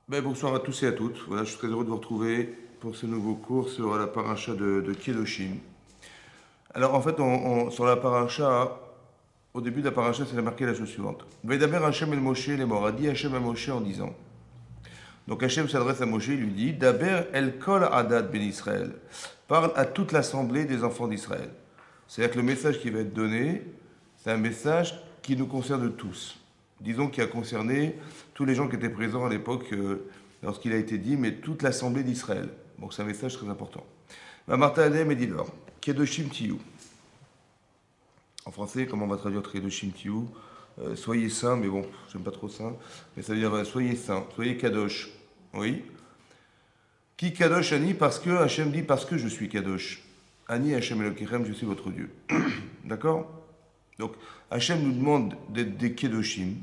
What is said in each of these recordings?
Bonsoir à tous et à toutes. Voilà, je suis très heureux de vous retrouver pour ce nouveau cours sur la paracha de Kedoshim. Alors en fait, sur la paracha, au début de la paracha, c'est marqué la chose suivante. Vedaber Hachem el Moshe les morts. A dit Hachem à Moshe en disant. Donc Hachem s'adresse à Moshe, il lui dit Daber el kol adat ben Israël. Parle à toute l'assemblée des enfants d'Israël. C'est-à-dire que le message qui va être donné, c'est un message qui nous concerne tous. Disons qui a concerné tous les gens qui étaient présents à l'époque lorsqu'il a été dit, mais toute l'assemblée d'Israël. Donc c'est un message très important. Martha Adem et dit leur Kedoshim Tiyou. En français, comment on va traduire Kedoshim Tiyou Soyez saints, mais bon, j'aime pas trop ça. Mais ça veut dire soyez saints, soyez Kadosh. Oui. Qui Kadosh Ani parce que Hachem dit parce que je suis Kadosh. Ani Hachem Elokechem, je suis votre Dieu. D'accord. Donc Hachem nous demande d'être des Kedoshim,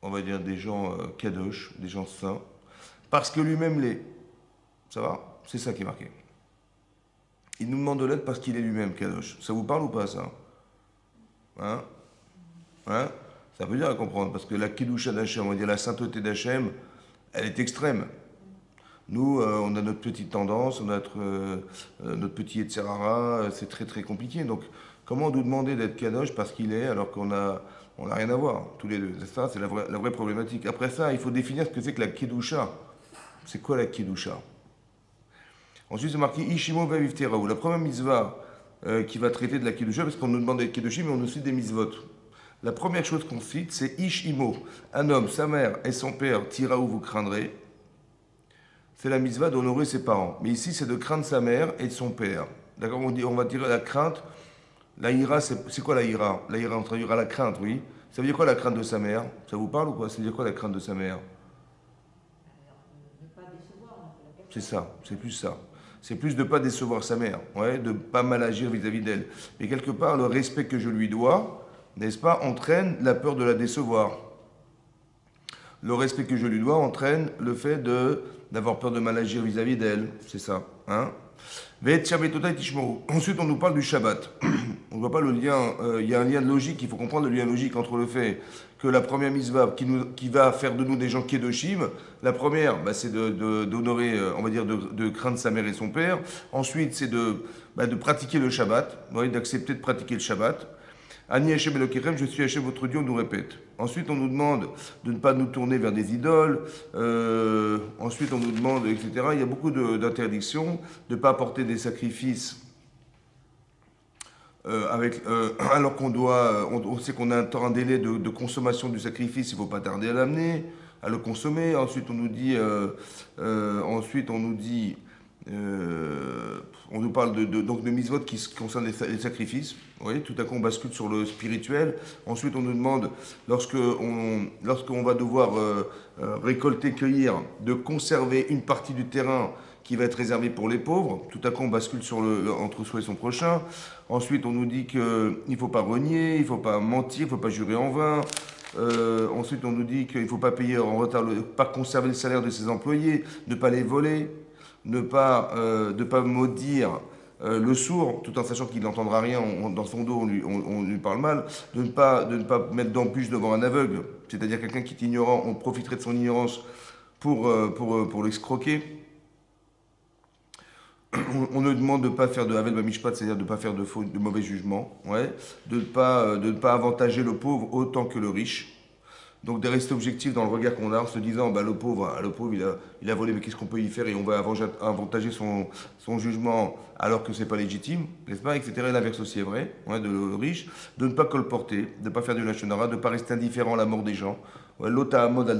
on va dire des gens Kadosh, des gens saints, parce que lui-même l'est. Ça va? C'est ça qui est marqué. Il nous demande de l'être parce qu'il est lui-même Kadosh. Ça vous parle ou pas ça? Hein? Hein? Ça veut dire à comprendre, parce que la Kedusha d'Hachem, on va dire la sainteté d'Hachem, elle est extrême. Nous, on a notre petite tendance, on a notre petit Yetzirara, c'est très très compliqué. Donc, comment nous demander d'être Kadosh parce qu'il est, alors qu'on on n'a rien à voir, tous les deux. C'est ça, c'est la vraie problématique. Après ça, il faut définir ce que c'est que la Kedusha. C'est quoi la Kedusha? Ensuite, c'est marqué Ishimo Vavivteraou, la première mitzvah qui va traiter de la Kedusha, parce qu'on nous demande d'être Kedoshim, mais on nous cite des mitzvot. La première chose qu'on cite, c'est Ishimo, un homme, sa mère et son père, Tiraou, vous craindrez. C'est la mitzvah d'honorer ses parents. Mais ici, c'est de craindre sa mère et son père. D'accord, on va dire la crainte. La ira, c'est quoi la ira? La ira, on traduira la crainte, oui. Ça veut dire quoi la crainte de sa mère? Ça vous parle ou quoi? Ça veut dire quoi la crainte de sa mère? C'est ça, c'est plus ça. C'est plus de ne pas décevoir sa mère, ouais, de ne pas mal agir vis-à-vis d'elle. Mais quelque part, le respect que je lui dois, n'est-ce pas, entraîne la peur de la décevoir. Le respect que je lui dois entraîne le fait d'avoir peur de mal agir vis-à-vis d'elle. C'est ça. Hein. Ensuite, on nous parle du Shabbat. On ne voit pas le lien. Il y a un lien logique. Il faut comprendre le lien logique entre le fait que la première mitzvah qui va faire de nous des gens kedoshim, la première, c'est d'honorer, on va dire, de craindre sa mère et son père. Ensuite, c'est de pratiquer le Shabbat, d'accepter de pratiquer le Shabbat. Ani Hachem Elokechem, je suis Hachem votre Dieu, on nous répète. Ensuite, on nous demande de ne pas nous tourner vers des idoles. Ensuite, on nous demande, etc. Il y a beaucoup d'interdictions, de ne pas apporter des sacrifices alors qu'on doit, on sait qu'on a un délai de consommation du sacrifice, il ne faut pas tarder à l'amener, à le consommer. Ensuite, on nous dit, on nous parle donc de mitzvot qui concernent les sacrifices. Oui, tout à coup, on bascule sur le spirituel. Ensuite, on nous demande, lorsqu'on va devoir récolter, cueillir, de conserver une partie du terrain qui va être réservé pour les pauvres. Tout à coup, on bascule sur entre soi et son prochain. Ensuite, on nous dit qu'il ne faut pas renier, il ne faut pas mentir, il ne faut pas jurer en vain. Ensuite, on nous dit qu'il ne faut pas payer en retard, pas conserver le salaire de ses employés, ne pas les voler, ne pas maudire le sourd, tout en sachant qu'il n'entendra rien, dans son dos on lui parle mal, de ne pas mettre d'embûche devant un aveugle, c'est-à-dire quelqu'un qui est ignorant, on profiterait de son ignorance pour l'escroquer. On nous demande de ne pas faire de Havel Bamishpat, c'est-à-dire de ne pas faire de mauvais jugements, ouais, de ne pas avantager le pauvre autant que le riche. Donc de rester objectif dans le regard qu'on a en se disant le pauvre il a volé, mais qu'est-ce qu'on peut y faire et on va avantager son jugement alors que c'est pas légitime, n'est-ce pas, etc. Et l'inverse aussi est vrai, ouais, de le riche, de ne pas colporter, de ne pas faire du lachonara, de ne pas rester indifférent à la mort des gens. Ouais, l'ota mode al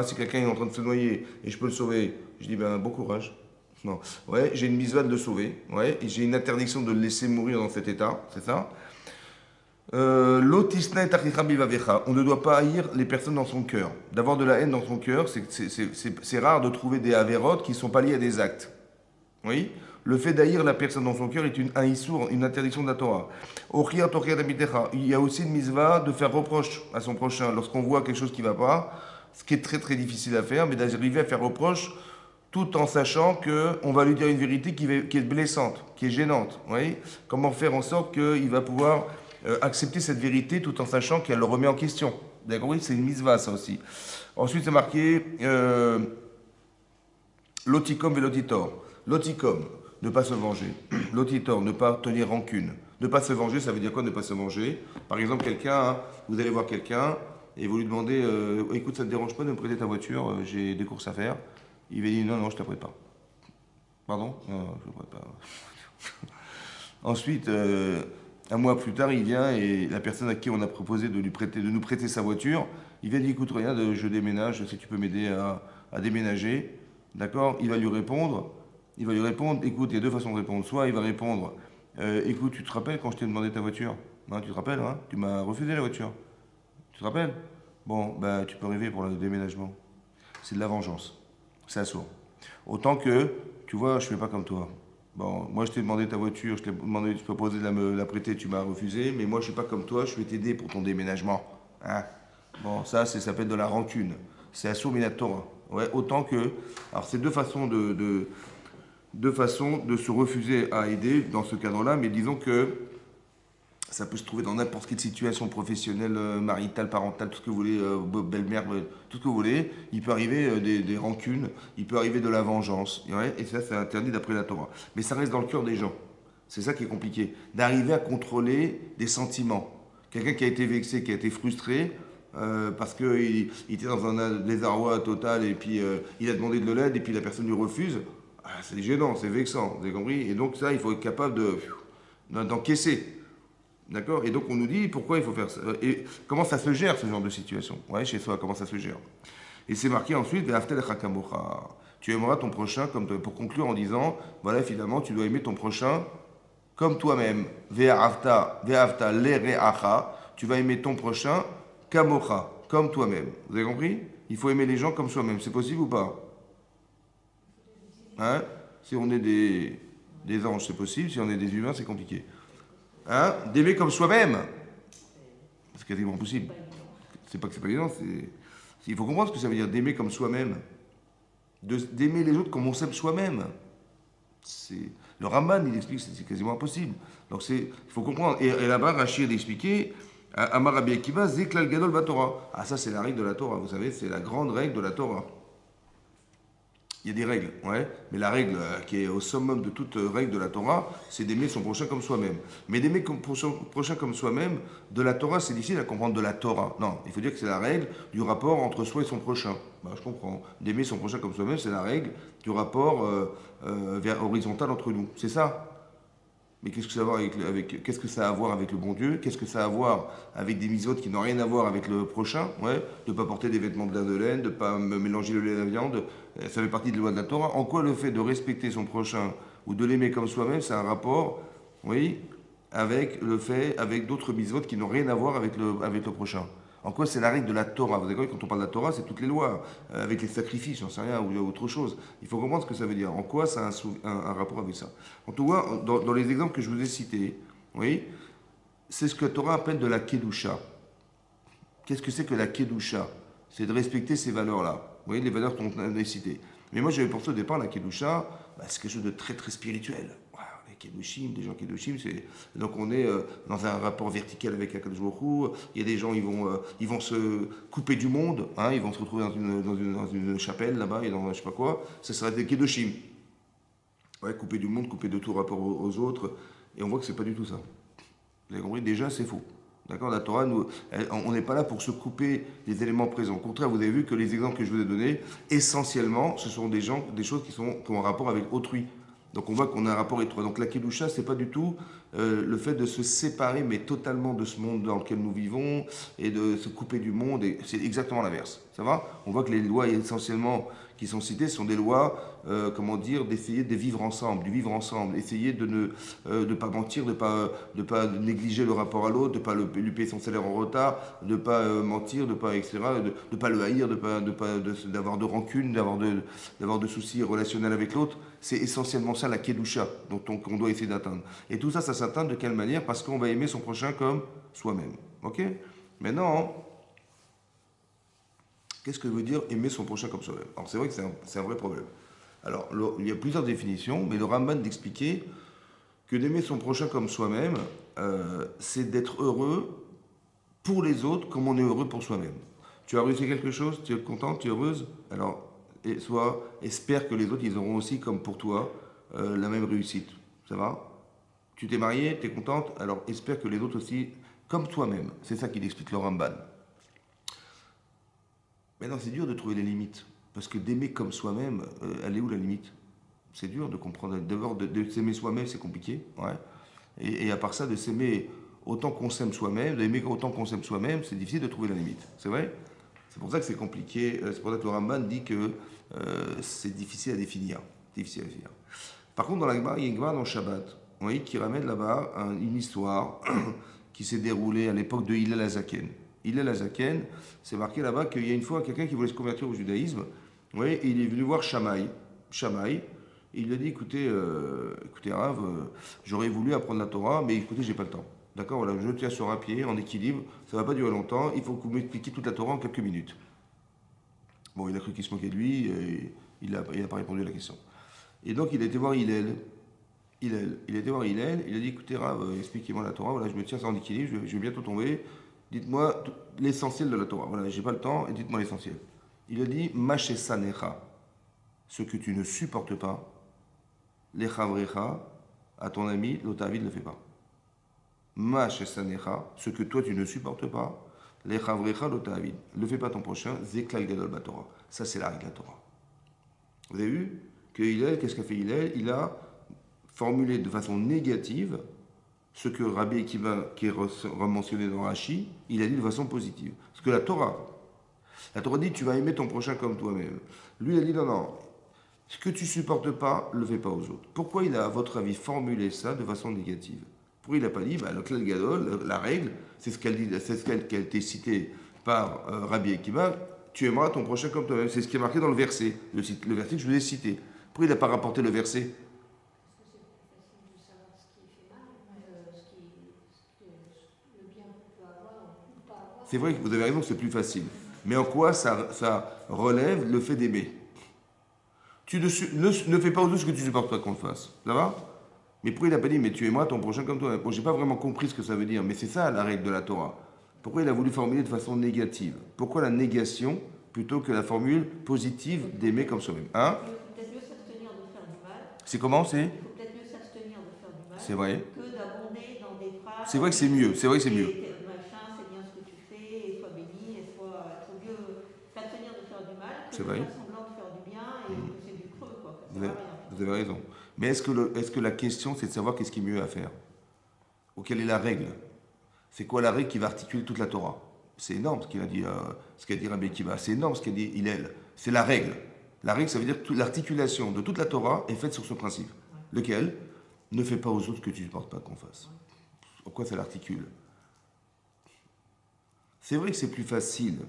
si quelqu'un est en train de se noyer et je peux le sauver, je dis bon courage. Non. Ouais, j'ai une mitzvah de le sauver, ouais, et j'ai une interdiction de le laisser mourir dans cet état, c'est ça. On ne doit pas haïr les personnes dans son cœur. D'avoir de la haine dans son cœur, c'est rare de trouver des avérotes qui ne sont pas liés à des actes. Oui. Le fait d'haïr la personne dans son cœur est un issour, une interdiction de la Torah. Il y a aussi une mitzvah de faire reproche à son prochain lorsqu'on voit quelque chose qui ne va pas, ce qui est très très difficile à faire, mais d'arriver à faire reproche tout en sachant qu'on va lui dire une vérité qui est blessante, qui est gênante. Oui. Comment faire en sorte qu'il va pouvoir accepter cette vérité tout en sachant qu'elle le remet en question. D'accord, oui, c'est une mitzvah ça aussi. Ensuite, c'est marqué Loticom velotitor. Loticom, ne pas se venger. Lotitor, ne pas tenir rancune. Ne pas se venger, ça veut dire quoi ne pas se venger? Par exemple, quelqu'un, hein, vous allez voir quelqu'un et vous lui demandez écoute, ça ne te dérange pas de me prêter ta voiture, j'ai des courses à faire. Il va dire non, non, je ne te la prête pas. Pardon? Non, non, je ne te prête pas. Ensuite, un mois plus tard, il vient et la personne à qui on a proposé de nous prêter sa voiture, il vient dire écoute, regarde, je déménage, si tu peux m'aider à déménager. D'accord? Il va lui répondre, écoute, il y a deux façons de répondre. Soit il va répondre, écoute, tu te rappelles quand je t'ai demandé ta voiture? Hein, tu te rappelles, hein? Tu m'as refusé la voiture. Tu te rappelles? Bon, bah, tu peux rêver pour le déménagement. C'est de la vengeance. C'est assourd. Autant que, tu vois, je fais pas comme toi. Bon, moi je t'ai demandé ta voiture, je t'ai demandé, je t'ai proposé de me la prêter, tu m'as refusé, mais moi je suis pas comme toi, je vais t'aider pour ton déménagement. Hein? Bon, ça s'appelle de la rancune. C'est assourd minatora. Ouais, autant que. Alors c'est deux façons de se refuser à aider dans ce cadre-là, mais disons que ça peut se trouver dans n'importe quelle situation professionnelle, maritale, parentale, tout ce que vous voulez, belle-mère, tout ce que vous voulez. Il peut arriver des rancunes, il peut arriver de la vengeance. Ouais, et ça, c'est interdit d'après la Torah. Mais ça reste dans le cœur des gens. C'est ça qui est compliqué. D'arriver à contrôler des sentiments. Quelqu'un qui a été vexé, qui a été frustré, parce qu'il il était dans un désarroi total et puis il a demandé de l'aide et puis la personne lui refuse. Ah, c'est gênant, c'est vexant, vous avez compris? Et donc ça, il faut être capable d'encaisser. D'accord? Et donc on nous dit pourquoi il faut faire ça. Et comment ça se gère ce genre de situation? Ouais, chez soi, comment ça se gère? Et c'est marqué ensuite, Ve'aftel chakamocha. Tu aimeras ton prochain, comme pour conclure en disant, voilà, finalement, tu dois aimer ton prochain comme toi-même. Ve'afta lereacha. Tu vas aimer ton prochain kamocha, comme toi-même. Vous avez compris? Il faut aimer les gens comme soi-même. C'est possible ou pas? Hein? Si on est des anges, c'est possible. Si on est des humains, c'est compliqué. Hein? D'aimer comme soi-même. C'est quasiment possible. C'est pas que c'est pas évident, il faut comprendre ce que ça veut dire d'aimer comme soi-même. D'aimer les autres comme on s'aime soi-même. Le Ramban, il explique que c'est quasiment impossible. Donc il faut comprendre. Et là-bas, Rachid expliqué, Amar Rabbi Akiva, Zeklal Gadol Batorah. Ah, ça, c'est la règle de la Torah, vous savez, c'est la grande règle de la Torah. Il y a des règles, ouais, mais la règle qui est au summum de toute règle de la Torah, c'est d'aimer son prochain comme soi-même. Mais d'aimer son prochain comme soi-même, de la Torah, c'est difficile à comprendre de la Torah. Non, il faut dire que c'est la règle du rapport entre soi et son prochain. Bah, je comprends. D'aimer son prochain comme soi-même, c'est la règle du rapport horizontal entre nous. C'est ça. Mais qu'est-ce que ça a à voir qu'est-ce que ça a à voir avec le bon Dieu? Qu'est-ce que ça a à voir avec des mitzvot qui n'ont rien à voir avec le prochain? Ouais, de ne pas porter des vêtements de laine, de ne pas mélanger le lait et la viande. Ça fait partie des lois de la Torah. En quoi le fait de respecter son prochain ou de l'aimer comme soi-même, c'est un rapport, oui, avec le fait, avec d'autres mitzvot qui n'ont rien à voir avec le prochain? En quoi c'est la règle de la Torah? Vous avez compris, quand on parle de la Torah, c'est toutes les lois, avec les sacrifices, j'en sais rien, ou autre chose. Il faut comprendre ce que ça veut dire. En quoi ça a un rapport avec ça? En tout cas, dans les exemples que je vous ai cités, oui, c'est ce que la Torah appelle de la Kedusha. Qu'est-ce que c'est que la Kedusha? C'est de respecter ces valeurs-là. Vous voyez, les valeurs qu'on a citées. Mais moi, j'avais pensé au départ, la Kedusha, c'est quelque chose de très très spirituel. Kedushim, des gens Kedushim, donc on est dans un rapport vertical avec Akadosh Baruch Hu. Il y a des gens, ils vont se couper du monde, hein, ils vont se retrouver dans une chapelle là-bas et dans je sais pas quoi. Ça serait des Kedushim. Ouais, couper du monde, couper de tout rapport aux autres. Et on voit que c'est pas du tout ça. Vous avez compris? Déjà, c'est faux. D'accord? La Torah, on n'est pas là pour se couper des éléments présents. Au contraire, vous avez vu que les exemples que je vous ai donnés, essentiellement, ce sont des choses qui ont un rapport avec autrui. Donc on voit qu'on a un rapport étroit. Donc la Kedusha, c'est pas du tout le fait de se séparer, mais totalement de ce monde dans lequel nous vivons, et de se couper du monde, et c'est exactement l'inverse. Ça va? On voit que les lois essentiellement qui sont citées sont des lois, comment dire, d'essayer de vivre ensemble, du vivre ensemble, essayer de ne pas mentir, de pas négliger le rapport à l'autre, de ne pas lui payer son salaire en retard, de ne pas mentir, de pas, etc., de pas le haïr, d'avoir de rancune, d'avoir de soucis relationnels avec l'autre. C'est essentiellement ça la Kedusha qu'on doit essayer d'atteindre. Et tout ça, ça s'atteint de quelle manière? Parce qu'on va aimer son prochain comme soi-même. Ok? Maintenant, qu'est-ce que veut dire aimer son prochain comme soi-même? Alors c'est vrai que c'est un vrai problème. Alors il y a plusieurs définitions, mais le Ramban d'expliquer que d'aimer son prochain comme soi-même, c'est d'être heureux pour les autres comme on est heureux pour soi-même. Tu as réussi quelque chose, tu es content, tu es heureuse, alors Et soit espère que les autres, ils auront aussi, comme pour toi, la même réussite. Ça va? Tu t'es mariée, tu es contente, alors espère que les autres aussi, comme toi-même. C'est ça qu'il explique le Ramban. Maintenant, c'est dur de trouver les limites. Parce que d'aimer comme soi-même, elle est où la limite? C'est dur de comprendre. D'abord, de s'aimer soi-même, c'est compliqué. Ouais. Et à part ça, de s'aimer autant qu'on s'aime soi-même, d'aimer autant qu'on s'aime soi-même, c'est difficile de trouver la limite. C'est vrai? C'est pour ça que c'est compliqué. C'est pour ça que le Ramban dit que c'est difficile à définir. Difficile à définir. Par contre, dans la Gemara, il y a une Gemara dans Shabbat, vous voyez, qui ramène là-bas une histoire qui s'est déroulée à l'époque de Hillel Azaken. Hillel Azaken, c'est marqué là-bas qu'il y a une fois quelqu'un qui voulait se convertir au judaïsme, vous voyez, et il est venu voir Shammai. Shammai, et il lui a dit, écoutez, écoutez Rav, j'aurais voulu apprendre la Torah, mais écoutez, j'ai pas le temps. D'accord, voilà, je tiens sur un pied, en équilibre, ça va pas durer longtemps, il faut que vous m'expliquiez toute la Torah en quelques minutes. Bon, il a cru qu'il se moquait de lui, et il n'a pas répondu à la question. Et donc il a été voir Hillel. Il a été voir Hillel, il a dit, écoutez Rav, expliquez-moi la Torah, voilà, je me tiens en équilibre, je vais bientôt tomber, dites-moi l'essentiel de la Torah. Voilà, j'ai pas le temps, et dites-moi l'essentiel. Il a dit, Machessa necha, ce que tu ne supportes pas, lechavrecha, à ton ami, l'otavid ne le fait pas. Machessa necha, ce que toi tu ne supportes pas, lechavrecha, l'otavid, ne le fais pas ton prochain, zeklal gadol batorah. Ça c'est la règle de la Torah. Vous avez vu que Hillel, qu'est-ce qu'a fait Hillel? Il a formulé de façon négative ce que Rabbi Akiva, qui est mentionné dans Rashi, il a dit de façon positive. Parce que la Torah dit tu vas aimer ton prochain comme toi-même. Lui, il a dit non, non, ce que tu supportes pas, ne le fais pas aux autres. Pourquoi il a, à votre avis, formulé ça de façon négative? Pourquoi il n'a pas dit, le Klal Gadol, la règle, c'est ce qu'elle dit, c'est ce qu'elle a été citée par Rabbi Akiva, tu aimeras ton prochain comme toi-même. C'est ce qui est marqué dans le verset, le verset que je vous ai cité. Pourquoi il n'a pas rapporté le verset? C'est vrai que vous avez raison, c'est plus facile. Mais en quoi ça relève le fait d'aimer? Tu ne fais pas aux autres ce que tu ne supportes pas qu'on te fasse. Ça va? Mais pourquoi il n'a pas dit, mais tu aimeras ton prochain comme toi? Bon, je n'ai pas vraiment compris ce que ça veut dire, mais c'est ça la règle de la Torah. Pourquoi il a voulu formuler de façon négative? Pourquoi la négation plutôt que la formule positive d'aimer comme soi-même? Hein? Peut-être mieux s'abstenir de faire du mal. C'est comment? Il faut peut-être mieux s'abstenir de faire du mal. C'est vrai. Que d'abonder dans des phrases. C'est vrai que c'est mieux. C'est vrai que c'est mieux. Machin, c'est bien ce que tu fais, et sois béni, et sois. Il faut mieux s'abstenir de faire du mal que C'est de vrai. faire semblant de faire du bien et que c'est du creux, quoi. Vous avez raison. Mais est-ce que la question, c'est de savoir qu'est-ce qui est mieux à faire? Ou quelle est la règle? C'est quoi la règle qui va articuler toute la Torah? C'est énorme ce qu'a dit Rabbi Akiva. C'est énorme ce qu'a dit Hillel. C'est la règle. La règle, ça veut dire que l'articulation de toute la Torah est faite sur ce principe. Lequel? Ne fais pas aux autres ce que tu ne supportes pas qu'on fasse. Pourquoi ça l'articule? C'est vrai que c'est plus facile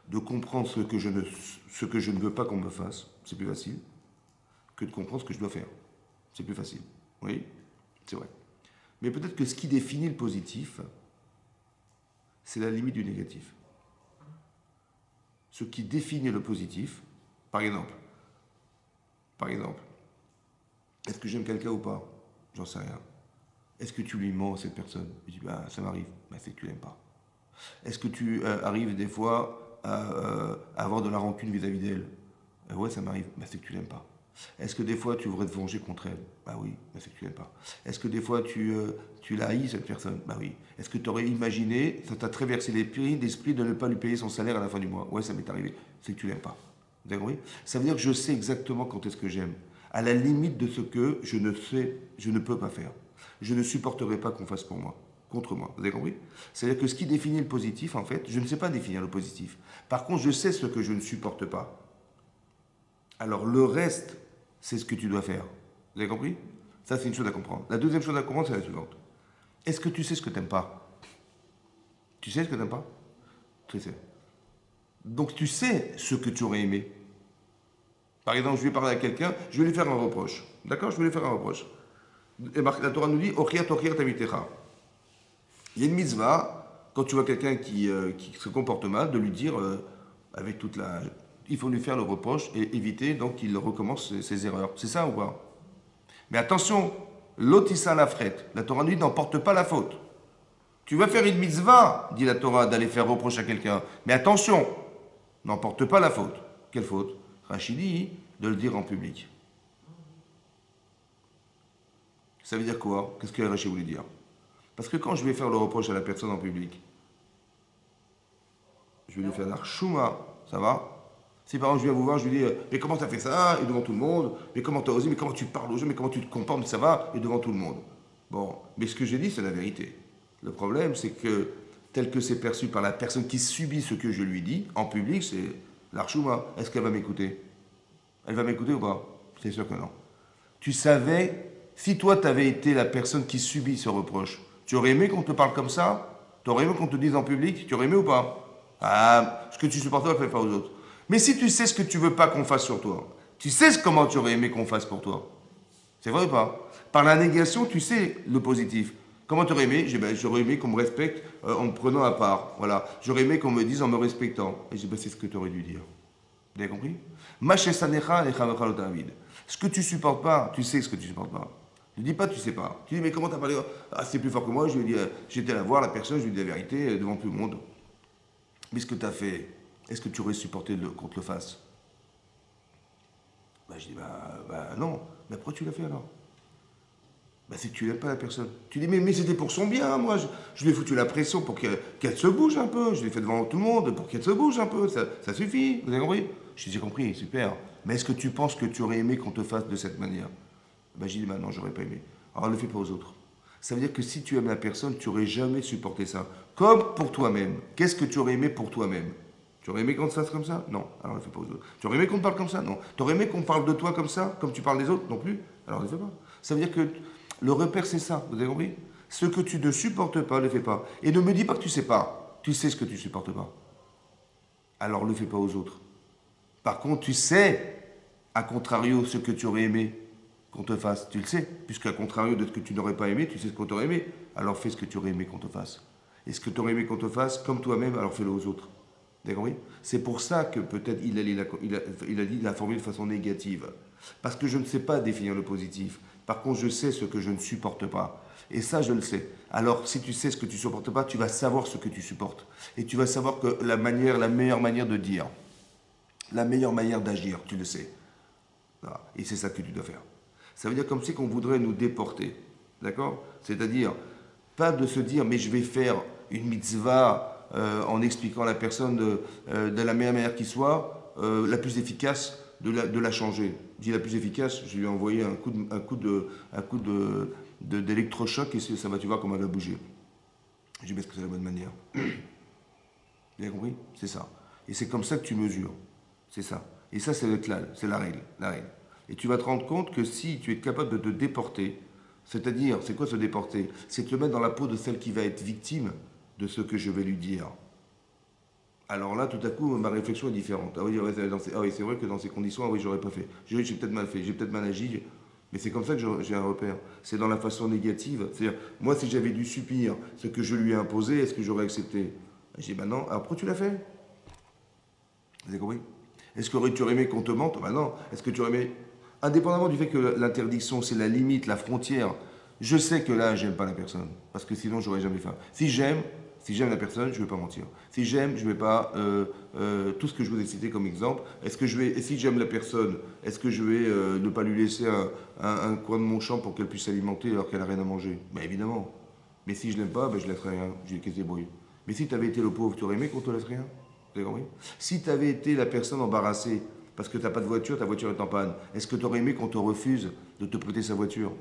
de comprendre ce que je ne veux pas qu'on me fasse. C'est plus facile que de comprendre ce que je dois faire. C'est plus facile. Oui, c'est vrai. Mais peut-être que ce qui définit le positif, c'est la limite du négatif. Ce qui définit le positif, par exemple, est-ce que j'aime quelqu'un ou pas? J'en sais rien. Est-ce que tu lui mens à cette personne? Je dis, bah, ça m'arrive. Bah, c'est que tu l'aimes pas. Est-ce que tu arrives des fois à avoir de la rancune vis-à-vis d'elle? Ouais, ça m'arrive. Bah, c'est que tu l'aimes pas. Est-ce que des fois tu voudrais te venger contre elle? Bah oui, bah c'est que tu l'aimes pas. Est-ce que des fois tu la haïs cette personne? Bah oui. Est-ce que tu aurais imaginé, ça t'a traversé l'esprit de ne pas lui payer son salaire à la fin du mois? Ouais, ça m'est arrivé. C'est que tu l'aimes pas. Vous avez compris? Ça veut dire que je sais exactement quand est-ce que j'aime. À la limite de ce que je ne peux pas faire. Je ne supporterai pas qu'on fasse pour moi, contre moi. Vous avez compris? C'est-à-dire que ce qui définit le positif, en fait, je ne sais pas définir le positif. Par contre, je sais ce que je ne supporte pas. Alors le reste, c'est ce que tu dois faire. Vous avez compris? Ça, c'est une chose à comprendre. La deuxième chose à comprendre, c'est la suivante. Est-ce que tu sais ce que tu n'aimes pas? Tu sais ce que tu n'aimes pas? Tu sais. Donc tu sais ce que tu aurais aimé. Par exemple, je vais parler à quelqu'un, je vais lui faire un reproche. D'accord? Je vais lui faire un reproche. Et la Torah nous dit, Ochiat tamitecha. Il y a une mitzvah, quand tu vois quelqu'un qui se comporte mal, de lui dire, avec toute la... Il faut lui faire le reproche et éviter donc qu'il recommence ses erreurs. C'est ça ou pas? Mais attention, l'otissa la frette. La Torah nous dit, n'emporte pas la faute. Tu vas faire une mitzvah, dit la Torah, d'aller faire reproche à quelqu'un. Mais attention, n'emporte pas la faute. Quelle faute? Rachid dit de le dire en public. Ça veut dire quoi? Qu'est-ce que Rachid voulait dire? Parce que quand je vais faire le reproche à la personne en public, je vais lui faire la chouma, ça va? Si par exemple je viens vous voir, je lui dis mais comment t'as fait ça? Et devant tout le monde, mais comment t'as osé, mais comment tu parles aux gens, mais comment tu te comportes, ça va? Et devant tout le monde. Bon, mais ce que j'ai dit, c'est la vérité. Le problème, c'est que tel que c'est perçu par la personne qui subit ce que je lui dis, en public, c'est l'archouma. Est-ce qu'elle va m'écouter? Elle va m'écouter ou pas? C'est sûr que non. Tu savais, si toi t'avais été la personne qui subit ce reproche, tu aurais aimé qu'on te parle comme ça? Tu aurais aimé qu'on te dise en public? Tu aurais aimé ou pas? Ah, ce que tu supportes pas, fais pas aux autres. Mais si tu sais ce que tu veux pas qu'on fasse sur toi, tu sais comment tu aurais aimé qu'on fasse pour toi. C'est vrai ou pas? Par la négation, tu sais le positif. Comment tu aurais aimé? J'aurais aimé qu'on me respecte en me prenant à part. Voilà. J'aurais aimé qu'on me dise en me respectant. Et j'ai dit, c'est ce que tu aurais dû dire. Vous avez compris? Ce que tu supportes pas, tu sais ce que tu supportes pas. Ne dis pas tu sais pas. Tu dis mais comment t'as parlé? Ah, c'est plus fort que moi. Je lui ai dit, j'étais là voir la personne, je lui ai dit la vérité devant tout le monde. Mais ce que tu as fait, est-ce que tu aurais supporté qu'on te le fasse? Je dis non. Mais pourquoi tu l'as fait alors? C'est que tu n'aimes pas la personne. Tu dis mais c'était pour son bien, moi. Je lui ai foutu la pression pour qu'elle se bouge un peu. Je l'ai fait devant tout le monde pour qu'elle se bouge un peu. Ça suffit. Vous avez compris? J'ai compris, super. Mais est-ce que tu penses que tu aurais aimé qu'on te fasse de cette manière? J'ai dit non, j'aurais pas aimé. Alors ne le fais pas aux autres. Ça veut dire que si tu aimes la personne, tu n'aurais jamais supporté ça. Comme pour toi-même. Qu'est-ce que tu aurais aimé pour toi-même? Tu aurais aimé qu'on te fasse comme ça? Non. Alors ne le fais pas aux autres. Tu aurais aimé qu'on te parle comme ça? Non. Tu aurais aimé qu'on parle de toi comme ça, comme tu parles des autres? Non plus. Alors ne le fais pas. Ça veut dire que le repère, c'est ça. Vous avez compris? Ce que tu ne supportes pas, ne le fais pas. Et ne me dis pas que tu sais pas. Tu sais ce que tu supportes pas. Alors ne le fais pas aux autres. Par contre, tu sais, à contrario, ce que tu aurais aimé qu'on te fasse. Tu le sais, puisqu'à contrario de ce que tu n'aurais pas aimé, tu sais ce qu'on t'aurait aimé. Alors fais ce que tu aurais aimé qu'on te fasse. Et ce que tu aurais aimé qu'on te fasse, comme toi-même, alors fais-le aux autres. D'accord? C'est pour ça que peut-être il a formulé de façon négative. Parce que je ne sais pas définir le positif. Par contre, je sais ce que je ne supporte pas. Et ça, je le sais. Alors, si tu sais ce que tu ne supportes pas, tu vas savoir ce que tu supportes. Et tu vas savoir que la meilleure manière de dire, la meilleure manière d'agir, tu le sais. Voilà. Et c'est ça que tu dois faire. Ça veut dire comme si qu'on voudrait nous déporter. D'accord? C'est-à-dire, pas de se dire, mais je vais faire une mitzvah en expliquant à la personne de la meilleure manière qui soit, la plus efficace, de la changer. Je dis la plus efficace, je lui ai envoyé un coup d'électrochoc et ça va, tu vois comment elle va bouger. Je dis, est-ce que c'est la bonne manière? Vous avez compris? C'est ça. Et c'est comme ça que tu mesures. C'est ça. Et ça, c'est le klal, c'est la règle. Et tu vas te rendre compte que si tu es capable de te déporter, c'est-à-dire, c'est quoi se déporter? C'est te mettre dans la peau de celle qui va être victime de ce que je vais lui dire. Alors là, tout à coup, ma réflexion est différente. Ah oui, c'est vrai que dans ces conditions, ah oui, j'aurais pas fait. J'ai peut-être mal fait, j'ai peut-être mal agi, mais c'est comme ça que j'ai un repère. C'est dans la façon négative. C'est-à-dire, moi, si j'avais dû subir ce que je lui ai imposé, est-ce que j'aurais accepté? J'ai dit, non, alors pourquoi tu l'as fait? Vous avez compris? Est-ce que tu aurais aimé qu'on te mente? Non. Est-ce que tu aurais aimé... Indépendamment du fait que l'interdiction, c'est la limite, la frontière, je sais que là, j'aime pas la personne. Parce que sinon, j'aurais jamais fait. Si j'aime la personne, je ne vais pas mentir. Si j'aime, je ne vais pas... tout ce que je vous ai cité comme exemple, si j'aime la personne, est-ce que je vais ne pas lui laisser un coin de mon champ pour qu'elle puisse s'alimenter alors qu'elle n'a rien à manger? Évidemment. Mais si je l'aime pas, je ne laisserai rien. Je qu'est-ce débrouille. Mais si tu avais été le pauvre, tu aurais aimé qu'on te laisse rien? Vous avez compris? Si tu avais été la personne embarrassée parce que tu n'as pas de voiture, ta voiture est en panne, est-ce que tu aurais aimé qu'on te refuse de te prêter sa voiture?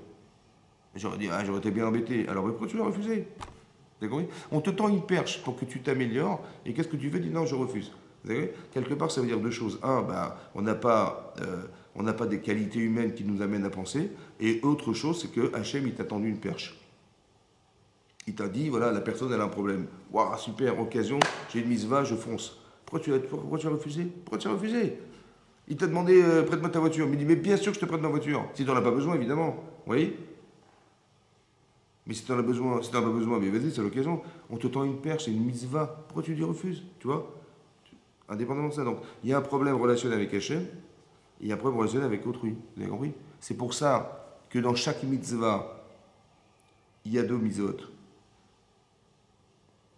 J'aurais dit, j'aurais été bien embêté. Alors pourquoi tu l'as refusé? Vous avez compris? On te tend une perche pour que tu t'améliores, et qu'est-ce que tu fais? Dis non, je refuse. Vous avez compris? Quelque part, ça veut dire deux choses. Un, on n'a pas des qualités humaines qui nous amènent à penser, et autre chose, c'est que Hachem, il t'a tendu une perche. Il t'a dit, voilà, la personne, elle a un problème. Waouh, super, occasion, j'ai une mitzvah, je fonce. Pourquoi tu as refusé? Pourquoi tu as refusé? Il t'a demandé, prête-moi ta voiture. Il me dit, mais bien sûr que je te prête ma voiture. Si tu n'en as pas besoin, évidemment. Vous voyez? Mais si tu n'en as pas besoin, mais vas-y, c'est l'occasion. On te tend une perche, c'est une mitzvah. Pourquoi tu lui refuses? Tu vois? Indépendamment de ça. Donc, il y a un problème relationnel avec Hachem, et il y a un problème relationnel avec autrui. Vous avez compris? C'est pour ça que dans chaque mitzvah, il y a deux mitzvot.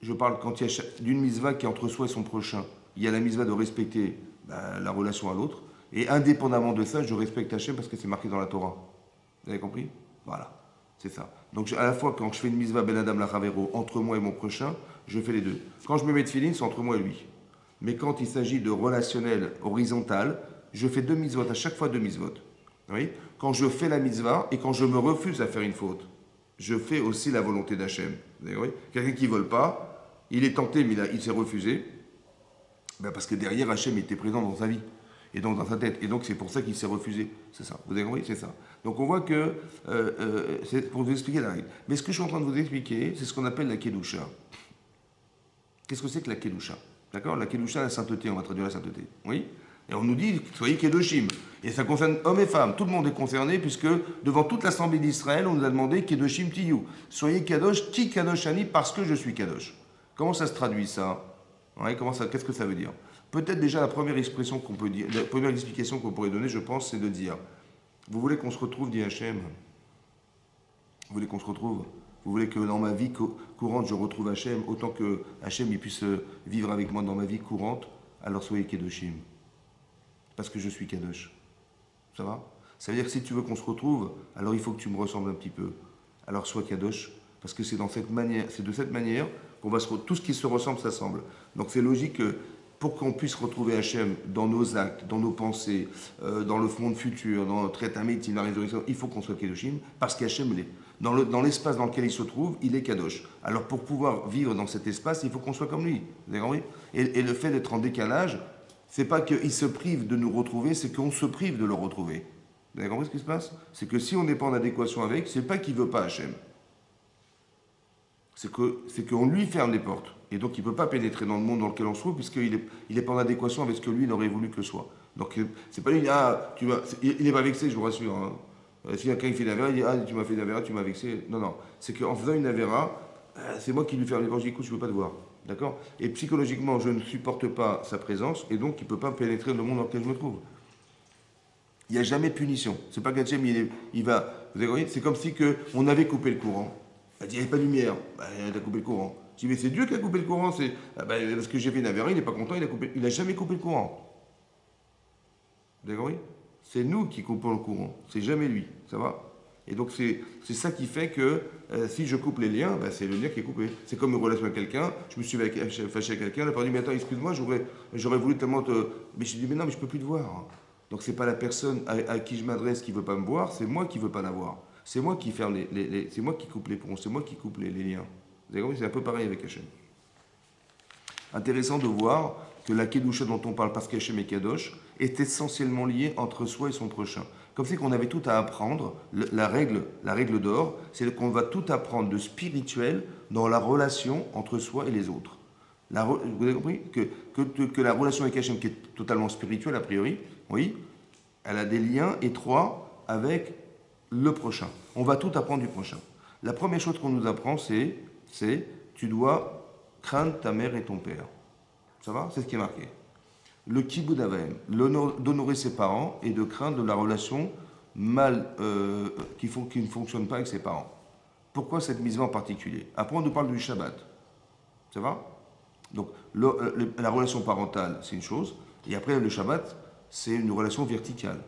Je parle quand il y a d'une mitzvah qui est entre soi et son prochain. Il y a la mitzvah de respecter la relation à l'autre, Et indépendamment de ça, je respecte Hachem parce que c'est marqué dans la Torah. Vous avez compris? Voilà, c'est ça. Donc à la fois, quand je fais une mitzvah ben adam lachavero entre moi et mon prochain, je fais les deux. Quand je me mets tefillin, c'est entre moi et lui. Mais quand il s'agit de relationnel horizontal, je fais deux mitzvot, à chaque fois deux mitzvot. Oui. Quand je fais la mitzvah et quand je me refuse à faire une faute, je fais aussi la volonté d'Hachem. Quelqu'un qui ne vole pas, il est tenté, mais il s'est refusé, ben parce que derrière, Hachem était présent dans sa vie, et donc dans sa tête. Et donc c'est pour ça qu'il s'est refusé. C'est ça. Vous avez compris? C'est ça. Donc on voit que, c'est pour vous expliquer la règle. Mais ce que je suis en train de vous expliquer, c'est ce qu'on appelle la Kedusha. Qu'est-ce que c'est que la Kedusha? D'accord? La Kedusha, la sainteté, on va traduire la sainteté. Oui? Et on nous dit, soyez Kedoshim. Et ça concerne hommes et femmes. Tout le monde est concerné, puisque devant toute l'assemblée d'Israël, on nous a demandé Kedoshim Tiyu. Soyez Kadosh, Ti Kadoshani, parce que je suis Kadosh. Comment ça se traduit ça? Ouais, qu'est-ce que ça veut dire? Peut-être déjà la première expression qu'on peut dire, la première explication qu'on pourrait donner, je pense, c'est de dire vous voulez qu'on se retrouve, dit Hachem? Vous voulez qu'on se retrouve? Vous voulez que dans ma vie courante, je retrouve Hachem, autant que Hachem il puisse vivre avec moi dans ma vie courante? Alors soyez Kedoshim. Parce que je suis Kadosh. Ça va? Ça veut dire que si tu veux qu'on se retrouve, alors il faut que tu me ressembles un petit peu. Alors sois Kadosh, parce que c'est de cette manière qu'on va tout ce qui se ressemble s'assemble. Donc c'est logique que pour qu'on puisse retrouver Hachem dans nos actes, dans nos pensées, dans le monde futur, dans notre état métier, dans la résurrection, il faut qu'on soit Kedoshim, parce qu'Hachem l'est. Dans l'espace dans lequel il se trouve, il est Kadosh. Alors pour pouvoir vivre dans cet espace, il faut qu'on soit comme lui. Vous avez compris? Et le fait d'être en décalage, c'est pas qu'il se prive de nous retrouver, c'est qu'on se prive de le retrouver. Vous avez compris ce qui se passe? C'est que si on n'est pas en adéquation avec, c'est pas qu'il veut pas Hachem. C'est qu'on lui ferme les portes. Et donc il ne peut pas pénétrer dans le monde dans lequel on se trouve, puisqu'il n'est pas en adéquation avec ce que lui il aurait voulu que soit. Donc c'est pas lui, il n'est pas vexé, je vous rassure. Hein. Si quelqu'un fait une avéra, il dit tu m'as fait une avéra, tu m'as vexé. Non, non. C'est qu'en faisant une avéra, c'est moi qui lui ferme les portes, je dis écoute, je ne peux pas te voir. D'accord? Et psychologiquement, je ne supporte pas sa présence, et donc il ne peut pas pénétrer dans le monde dans lequel je me trouve. Il n'y a jamais de punition. C'est pas qu'Hachem, il va. Vous avez compris? C'est comme si on avait coupé le courant. Il dit il n'y avait pas de lumière. Il a coupé le courant. Je dis mais c'est Dieu qui a coupé le courant. Parce que j'ai fait une avéra, il n'est pas content, il n'a jamais coupé le courant. Vous avez compris? C'est nous qui coupons le courant. C'est jamais lui. Ça va? Et donc c'est ça qui fait que si je coupe les liens, c'est le lien qui est coupé. C'est comme une relation avec quelqu'un, je me suis fâché avec quelqu'un, il a pas dit mais attends, excuse-moi, j'aurais voulu tellement te. Mais je dis mais non, mais je ne peux plus te voir. Donc c'est pas la personne à qui je m'adresse qui ne veut pas me voir, c'est moi qui ne veux pas la voir. C'est moi qui ferme c'est moi qui coupe les ponts, c'est moi qui coupe les liens. Vous avez compris? C'est un peu pareil avec Hachem. Intéressant de voir que la Kedusha dont on parle, parce qu'Hachem est Kadosh, est essentiellement liée entre soi et son prochain. Comme si qu'on avait tout à apprendre, la règle d'or, c'est qu'on va tout apprendre de spirituel dans la relation entre soi et les autres. Vous avez compris que la relation avec Hachem, qui est totalement spirituelle a priori, oui, elle a des liens étroits avec le prochain. On va tout apprendre du prochain. La première chose qu'on nous apprend, c'est tu dois craindre ta mère et ton père. Ça va? C'est ce qui est marqué. Le kibud avaim, d'honorer ses parents et de craindre la relation qui ne fonctionne pas avec ses parents. Pourquoi cette mise en particulier? Après, on nous parle du Shabbat. Ça va? Donc, la relation parentale, c'est une chose. Et après, le Shabbat, c'est une relation verticale.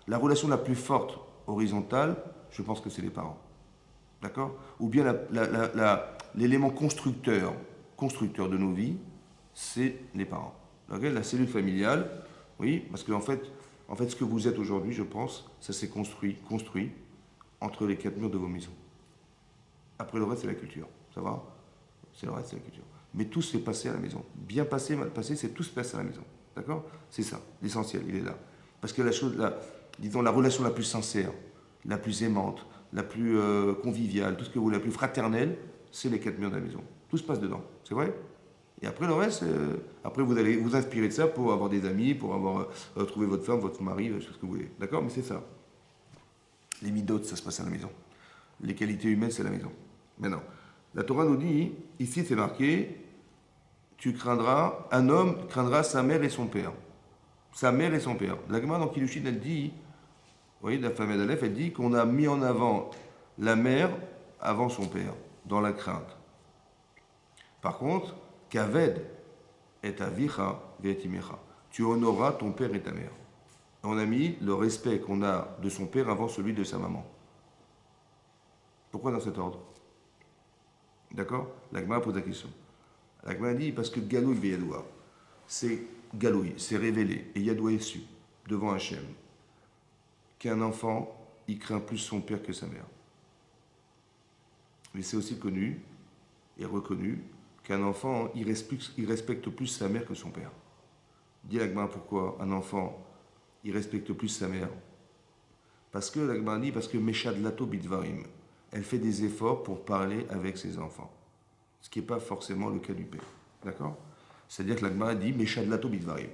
La relation la plus forte horizontale, je pense que c'est les parents. D'accord? Ou bien l'élément constructeur de nos vies, c'est les parents. Okay? La cellule familiale, oui, parce qu'en fait, ce que vous êtes aujourd'hui, je pense, ça s'est construit entre les quatre murs de vos maisons. Après le reste, c'est la culture. Ça va? C'est le reste, c'est la culture. Mais tout s'est passé à la maison. Bien passé, mal passé, c'est tout se passe à la maison. D'accord? C'est ça, l'essentiel, il est là. Parce que la relation la plus sincère, la plus aimante, la plus conviviale, tout ce que vous voulez, la plus fraternelle, c'est les quatre murs de la maison. Tout se passe dedans, c'est vrai? Et après le reste, après vous allez vous inspirer de ça pour avoir des amis, pour avoir trouvé votre femme, votre mari, ce que vous voulez. D'accord? Mais c'est ça. Les midotes, ça se passe à la maison. Les qualités humaines, c'est à la maison. Maintenant, la Torah nous dit, ici c'est marqué, un homme craindra sa mère et son père. Sa mère et son père. La Gemara dans Kiddushin, elle dit, vous voyez, la femme d'Aleph, elle dit qu'on a mis en avant la mère avant son père, dans la crainte. Par contre, Kaved et avicha ve'etimecha. Tu honoreras ton père et ta mère. on a mis le respect qu'on a de son père avant celui de sa maman. Pourquoi dans cet ordre? D'accord? La Gemara pose la question. La Gemara dit parce que Galoui Veyadoua, c'est Galoui, c'est révélé, et Yadoua est su, devant Hachem, qu'un enfant, il craint plus son père que sa mère. Mais c'est aussi connu et reconnu qu'un enfant, il respecte plus sa mère que son père. Dis la Gemara pourquoi un enfant, il respecte plus sa mère. Parce que la Gemara dit, parce que Meshad Lato Bidvarim, elle fait des efforts pour parler avec ses enfants. Ce qui n'est pas forcément le cas du père. D'accord? C'est-à-dire que la Gemara dit Meshad Lato Bidvarim.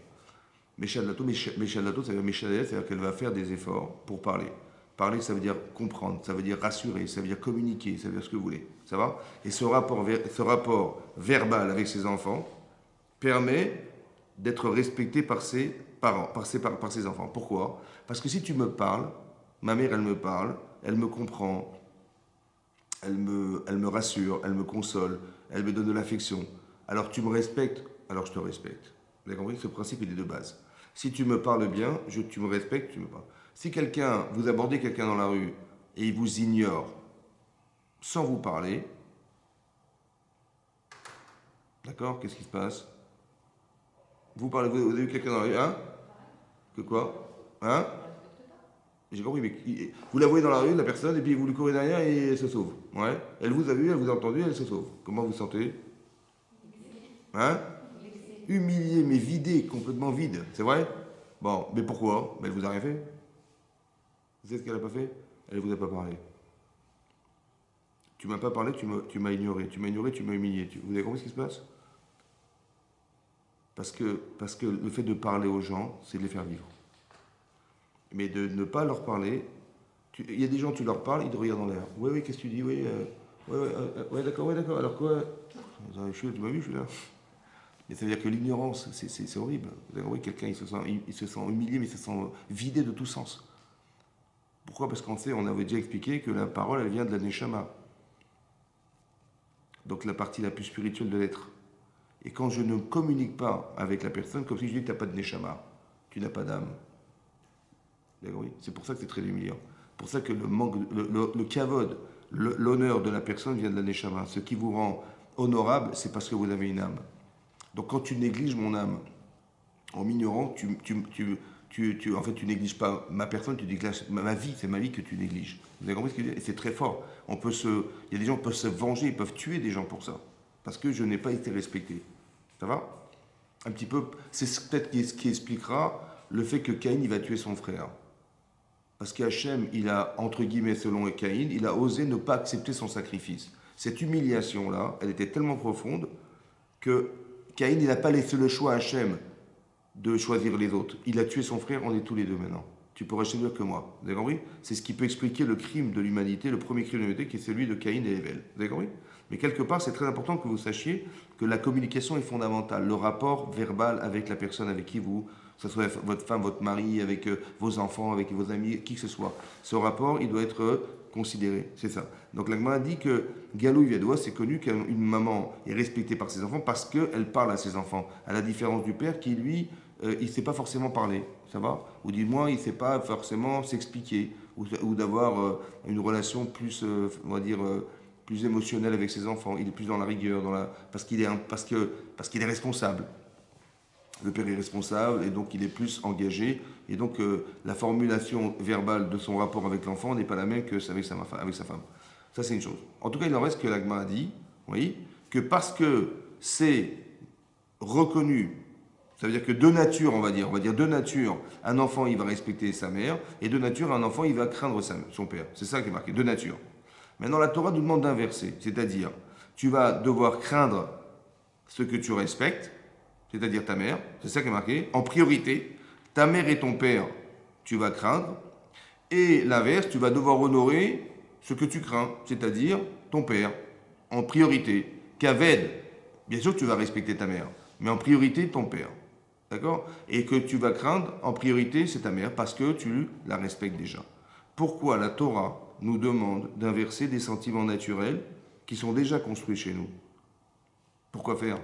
Meshad Lato, ça veut dire Meshad, c'est-à-dire qu'elle va faire des efforts pour parler. Parler, ça veut dire comprendre, ça veut dire rassurer, ça veut dire communiquer, ça veut dire ce que vous voulez. Ça va? Et ce rapport verbal avec ses enfants permet d'être respecté par ses parents, par ses enfants. Pourquoi? Parce que si tu me parles, ma mère, elle me parle, elle me comprend, elle me rassure, elle me console, elle me donne de l'affection. Alors tu me respectes, alors je te respecte. Vous avez compris? Ce principe, il est de base. Si tu me parles bien, tu me respectes, tu me parles. Si vous abordez quelqu'un dans la rue et il vous ignore sans vous parler, d'accord? Qu'est-ce qui se passe? Vous avez vu quelqu'un dans la rue, hein? Que quoi? Hein? J'ai compris, mais vous la voyez dans la rue, la personne, et puis vous lui courez derrière et elle se sauve. Ouais. Elle vous a vu, elle vous a entendu, elle se sauve. Comment vous vous sentez? Hein? Humilié, mais vidé, complètement vide. C'est vrai? Bon, mais pourquoi? Mais elle vous a rien fait. Vous savez ce qu'elle n'a pas fait? Elle ne vous a pas parlé. Tu m'as pas parlé, tu m'as ignoré. Tu m'as ignoré, tu m'as humilié. Vous avez compris ce qui se passe? Parce que le fait de parler aux gens, c'est de les faire vivre. Mais de ne pas leur parler, il y a des gens, tu leur parles, ils te regardent en l'air. Oui, oui, qu'est-ce que tu dis? Oui, ouais, d'accord, alors quoi? Tu m'as vu, je suis là. Mais ça veut dire que l'ignorance, c'est horrible. Vous avez compris, quelqu'un, il se sent humilié, mais il se sent vidé de tout sens. Pourquoi? Parce qu'on sait, on avait déjà expliqué que la parole, elle vient de la Neshama. Donc la partie la plus spirituelle de l'être. Et quand je ne communique pas avec la personne, comme si je dis, tu n'as pas de Neshama, tu n'as pas d'âme. C'est pour ça que c'est très humiliant. C'est pour ça que le kavod, l'honneur de la personne vient de la Neshama. Ce qui vous rend honorable, c'est parce que vous avez une âme. Donc quand tu négliges mon âme, en m'ignorant, en fait, tu négliges pas ma personne, tu négliges ma vie, c'est ma vie que tu négliges. Vous avez compris ce que je veux dire? Et c'est très fort. Il y a des gens qui peuvent se venger, ils peuvent tuer des gens pour ça. Parce que je n'ai pas été respecté. Ça va? Un petit peu, c'est peut-être ce qui expliquera le fait que Caïn, il va tuer son frère. Parce qu'Hachem, il a, entre guillemets, selon Caïn, il a osé ne pas accepter son sacrifice. Cette humiliation-là, elle était tellement profonde que Caïn, il n'a pas laissé le choix à Hachem de choisir les autres. Il a tué son frère, on est tous les deux maintenant. Tu pourrais chez mieux que moi. Vous avez compris? C'est ce qui peut expliquer le crime de l'humanité, le premier crime de l'humanité, qui est celui de Caïn et Èvel. Vous avez compris? Mais quelque part, c'est très important que vous sachiez que la communication est fondamentale. Le rapport verbal avec la personne avec qui que ce soit votre femme, votre mari, avec vos enfants, avec vos amis, qui que ce soit. Ce rapport, il doit être considéré. C'est ça. Donc l'Agma dit que Galou Yadoua, c'est connu qu'une maman est respectée par ses enfants parce qu'elle parle à ses enfants. À la différence du père qui, lui, il ne sait pas forcément parler. Ça va? Ou du moins, il ne sait pas forcément s'expliquer. Ou d'avoir une relation plus, on va dire, plus émotionnelle avec ses enfants. Il est plus dans la rigueur, parce qu'il est responsable. Le père est responsable et donc il est plus engagé. Et donc la formulation verbale de son rapport avec l'enfant n'est pas la même qu'avec sa femme. Ça, c'est une chose. En tout cas, il en reste que l'Agma a dit, oui, que parce que c'est reconnu, ça veut dire que de nature, on va dire de nature, un enfant, il va respecter sa mère, et de nature, un enfant, il va craindre son père. C'est ça qui est marqué, de nature. Maintenant, la Torah nous demande d'inverser, c'est-à-dire, tu vas devoir craindre ce que tu respectes, c'est-à-dire ta mère, c'est ça qui est marqué, en priorité, ta mère et ton père, tu vas craindre, et l'inverse, tu vas devoir honorer ce que tu crains, c'est-à-dire ton père, en priorité. Kaved, bien sûr tu vas respecter ta mère, mais en priorité ton père, d'accord? Et que tu vas craindre, en priorité c'est ta mère, parce que tu la respectes déjà. Pourquoi la Torah nous demande d'inverser des sentiments naturels qui sont déjà construits chez nous? Pourquoi faire?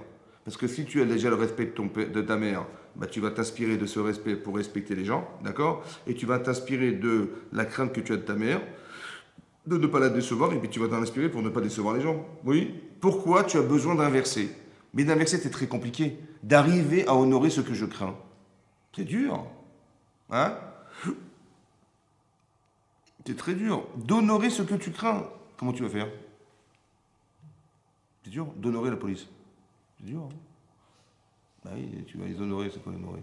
Parce que si tu as déjà le respect de ta mère, bah, tu vas t'inspirer de ce respect pour respecter les gens, d'accord? Et tu vas t'inspirer de la crainte que tu as de ta mère, de ne pas la décevoir, et puis tu vas t'en inspirer pour ne pas décevoir les gens. Oui. Pourquoi tu as besoin d'inverser? Mais d'inverser, c'est très compliqué. D'arriver à honorer ce que je crains. C'est dur. Hein? C'est très dur. D'honorer ce que tu crains. Comment tu vas faire? C'est dur. D'honorer la police. C'est dur. Hein? Bah oui, tu vas les honorer, c'est quoi honorer?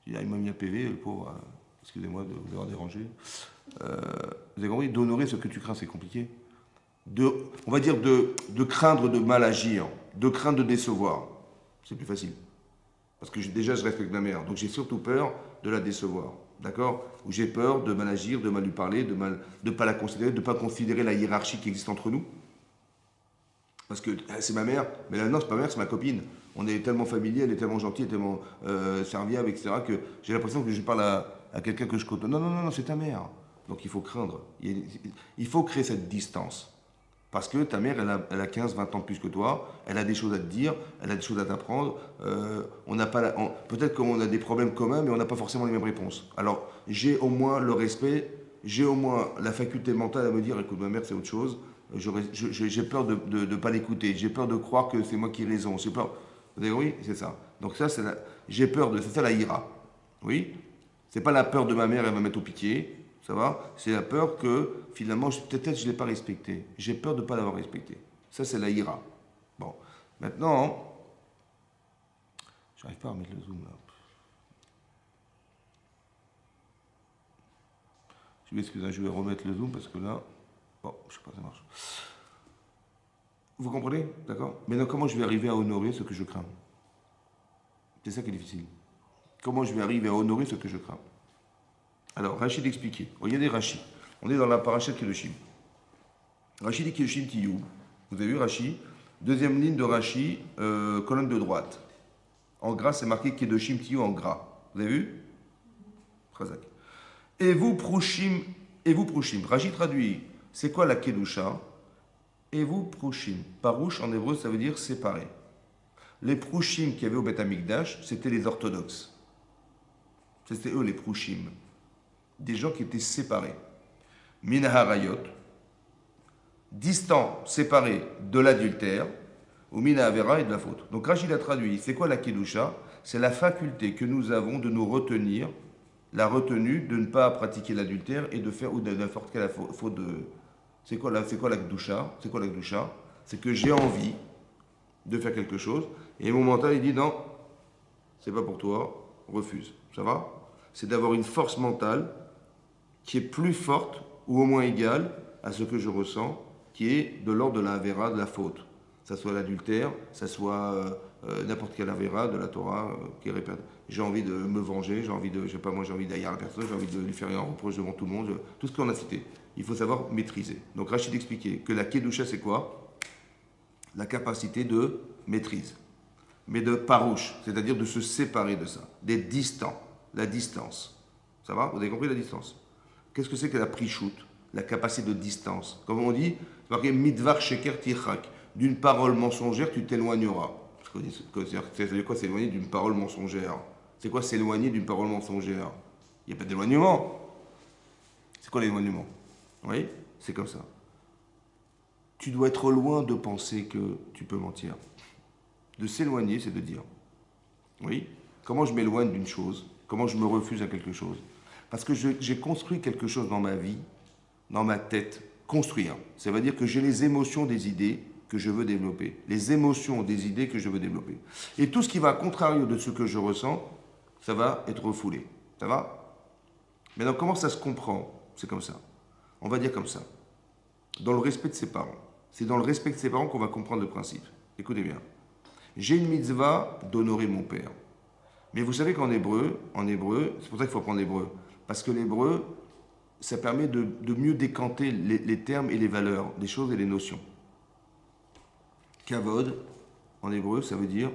Tu dis, ah, il m'a mis un PV, le pauvre. Excusez-moi de vous avoir dérangé. Vous avez compris? D'honorer ce que tu crains, c'est compliqué. On va dire de craindre de mal agir, de craindre de décevoir. C'est plus facile. Parce que déjà, je respecte ma mère. Donc j'ai surtout peur de la décevoir. D'accord? Ou j'ai peur de mal agir, de mal lui parler, de ne pas la considérer, de ne pas considérer la hiérarchie qui existe entre nous. Parce que c'est ma mère, mais là, non, c'est pas ma mère, c'est ma copine. On est tellement familier, elle est tellement gentille, tellement serviable, etc., que j'ai l'impression que je parle à quelqu'un que je côtoie. Non, non, non, non, c'est ta mère. Donc il faut craindre. Il faut créer cette distance. Parce que ta mère, elle a 15, 20 ans de plus que toi, elle a des choses à te dire, elle a des choses à t'apprendre. On n'a pas peut-être qu'on a des problèmes communs, mais on n'a pas forcément les mêmes réponses. Alors, j'ai au moins le respect, j'ai au moins la faculté mentale à me dire, écoute, ma mère, c'est autre chose. J'ai peur de ne pas l'écouter, j'ai peur de croire que c'est moi qui ai raison. J'ai peur. Vous avez oui, c'est ça. Donc ça, j'ai peur de. C'est ça la ira. Oui. C'est pas la peur de ma mère, elle va mettre au pitié. Ça va? C'est la peur que finalement, peut-être je ne l'ai pas respecté. J'ai peur de ne pas l'avoir respecté. Ça, c'est la ira. Bon. Maintenant, j'arrive pas à remettre le zoom là. Je m'excuse, je vais remettre le zoom parce que là. Bon, je sais pas, ça marche. Vous comprenez? D'accord? Maintenant, comment je vais arriver à honorer ce que je crains? C'est ça qui est difficile. Comment je vais arriver à honorer ce que je crains? Alors, Rachid expliquait. Regardez Rachid. On est dans la paracha de Kedoshim. Rachid dit Kedoshim Tiyou. Vous avez vu Rachid? Deuxième ligne de Rachid, colonne de droite. En gras, c'est marqué Kedoshim Tiyou en gras. Vous avez vu? Khazak. Et vous, Prouchim. Rachid traduit. C'est quoi la Kedusha? Et vous, Prouchim. Parouche en hébreu, ça veut dire séparé. Les Prouchim qu'il y avait au Beth Amikdash, c'était les orthodoxes. C'était eux les Prouchim. Des gens qui étaient séparés. Minaharayot, distants, séparés de l'adultère, ou Mina Avera et de la faute. Donc Rachid a traduit, c'est quoi la Kedusha? C'est la faculté que nous avons de nous retenir, la retenue de ne pas pratiquer l'adultère et de faire ou de n'importe quelle faute de. C'est quoi la Kedusha? C'est quoi la Kedusha? C'est que j'ai envie de faire quelque chose et mon mental il dit non, c'est pas pour toi, refuse. Ça va? C'est d'avoir une force mentale qui est plus forte ou au moins égale à ce que je ressens, qui est de l'ordre de la Avera, de la faute. Ça soit l'adultère, ça soit n'importe quelle Avera de la Torah qui répète. J'ai envie de me venger, j'ai envie de, je sais pas moi, j'ai envie d'haïr la personne, j'ai envie de lui faire un reproche devant tout le monde, tout ce qu'on a cité. Il faut savoir maîtriser. Donc Rachid expliquait que la Kedusha c'est quoi? La capacité de maîtrise, mais de parouche, c'est-à-dire de se séparer de ça, d'être distant, la distance. Ça va? Vous avez compris la distance? Qu'est-ce que c'est que la prichout? La capacité de distance. Comme on dit, c'est marqué midvar sheker tichak. D'une parole mensongère, tu t'éloigneras. C'est quoi s'éloigner d'une parole mensongère? C'est quoi s'éloigner d'une parole mensongère? Il n'y a pas d'éloignement. C'est quoi l'éloignement? Oui, c'est comme ça. Tu dois être loin de penser que tu peux mentir. De s'éloigner, c'est de dire. Oui, comment je m'éloigne d'une chose? Comment je me refuse à quelque chose? Parce que j'ai construit quelque chose dans ma vie, dans ma tête. Construire. Ça veut dire que j'ai les émotions des idées que je veux développer. Les émotions des idées que je veux développer. Et tout ce qui va à contrario de ce que je ressens, ça va être refoulé. Ça va? Maintenant, comment ça se comprend? C'est comme ça. On va dire comme ça. Dans le respect de ses parents. C'est dans le respect de ses parents qu'on va comprendre le principe. Écoutez bien. J'ai une mitzvah d'honorer mon père. Mais vous savez qu'en hébreu, c'est pour ça qu'il faut apprendre l'hébreu. Parce que l'hébreu, ça permet de mieux décanter les termes et les valeurs, des choses et les notions. Kavod, en hébreu, ça veut dire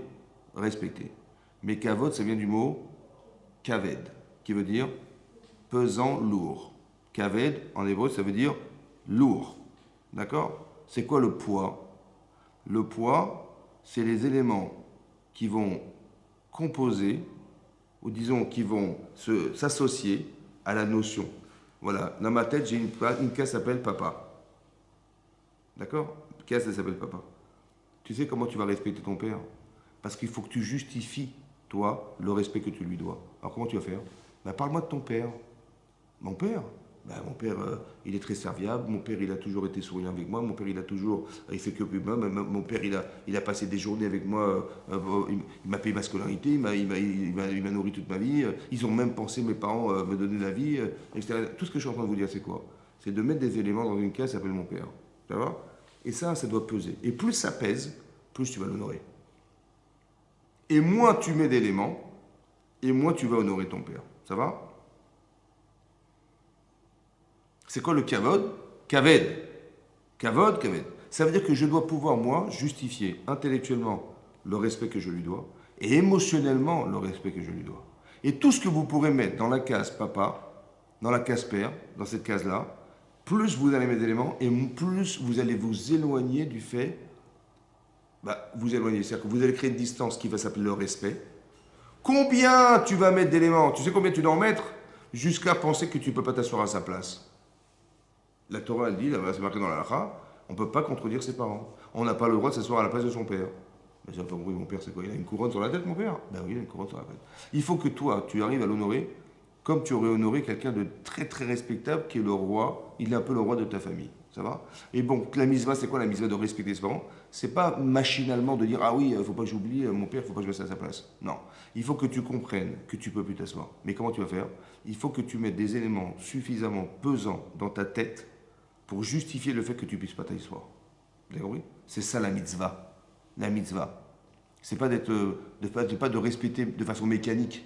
respecter. Mais kavod, ça vient du mot kaved, qui veut dire pesant, lourd. Kaved, en hébreu, ça veut dire lourd. D'accord? C'est quoi le poids? Le poids, c'est les éléments qui vont composer, ou disons qui vont s'associer à la notion. Voilà, dans ma tête, j'ai une case qui s'appelle papa. D'accord? Une case, elle s'appelle papa. Tu sais comment tu vas respecter ton père? Parce qu'il faut que tu justifies, toi, le respect que tu lui dois. Alors comment tu vas faire? Ben, parle-moi de ton père. Mon père? Ben, mon père, il est très serviable. Mon père, il a toujours été souriant avec moi. Mon père, il fait que moi. Mon père, il a passé des journées avec moi. Il m'a payé ma scolarité. Il m'a nourri toute ma vie. Ils ont même pensé, mes parents, me donner la vie, etc. Tout ce que je suis en train de vous dire, c'est quoi? C'est de mettre des éléments dans une case qui s'appelle mon père. Ça va? Et ça doit peser. Et plus ça pèse, plus tu vas l'honorer. Et moins tu mets d'éléments, et moins tu vas honorer ton père. Ça va? C'est quoi le kavod? Kaved. Kavod, kaved. Ça veut dire que je dois pouvoir, moi, justifier intellectuellement le respect que je lui dois, et émotionnellement le respect que je lui dois. Et tout ce que vous pourrez mettre dans la case papa, dans la case père, dans cette case-là, plus vous allez mettre d'éléments, et plus vous allez vous éloigner du fait, vous éloigner, c'est-à-dire que vous allez créer une distance qui va s'appeler le respect. Combien tu vas mettre d'éléments? Tu sais combien tu dois en mettre? Jusqu'à penser que tu ne peux pas t'asseoir à sa place. La Torah, elle dit, c'est marqué dans la halakha, on ne peut pas contredire ses parents. On n'a pas le droit de s'asseoir à la place de son père. Mais j'ai pas compris, mon père, c'est quoi? Il a une couronne sur la tête, mon père? Ben oui, il a une couronne sur la tête. Il faut que toi, tu arrives à l'honorer comme tu aurais honoré quelqu'un de très très respectable qui est le roi. Il est un peu le roi de ta famille. Ça va? Et bon, la mitzvah, c'est quoi la mitzvah de respecter ses parents? C'est pas machinalement de dire, ah oui, il ne faut pas que j'oublie mon père, il ne faut pas que je mette à sa place. Non. Il faut que tu comprennes que tu ne peux plus t'asseoir. Mais comment tu vas faire? Il faut que tu mettes des éléments suffisamment pesants dans ta tête pour justifier le fait que tu ne puisses pas t'asseoir. Vous avez compris? C'est ça la mitzvah. La mitzvah. C'est pas de respecter de façon mécanique.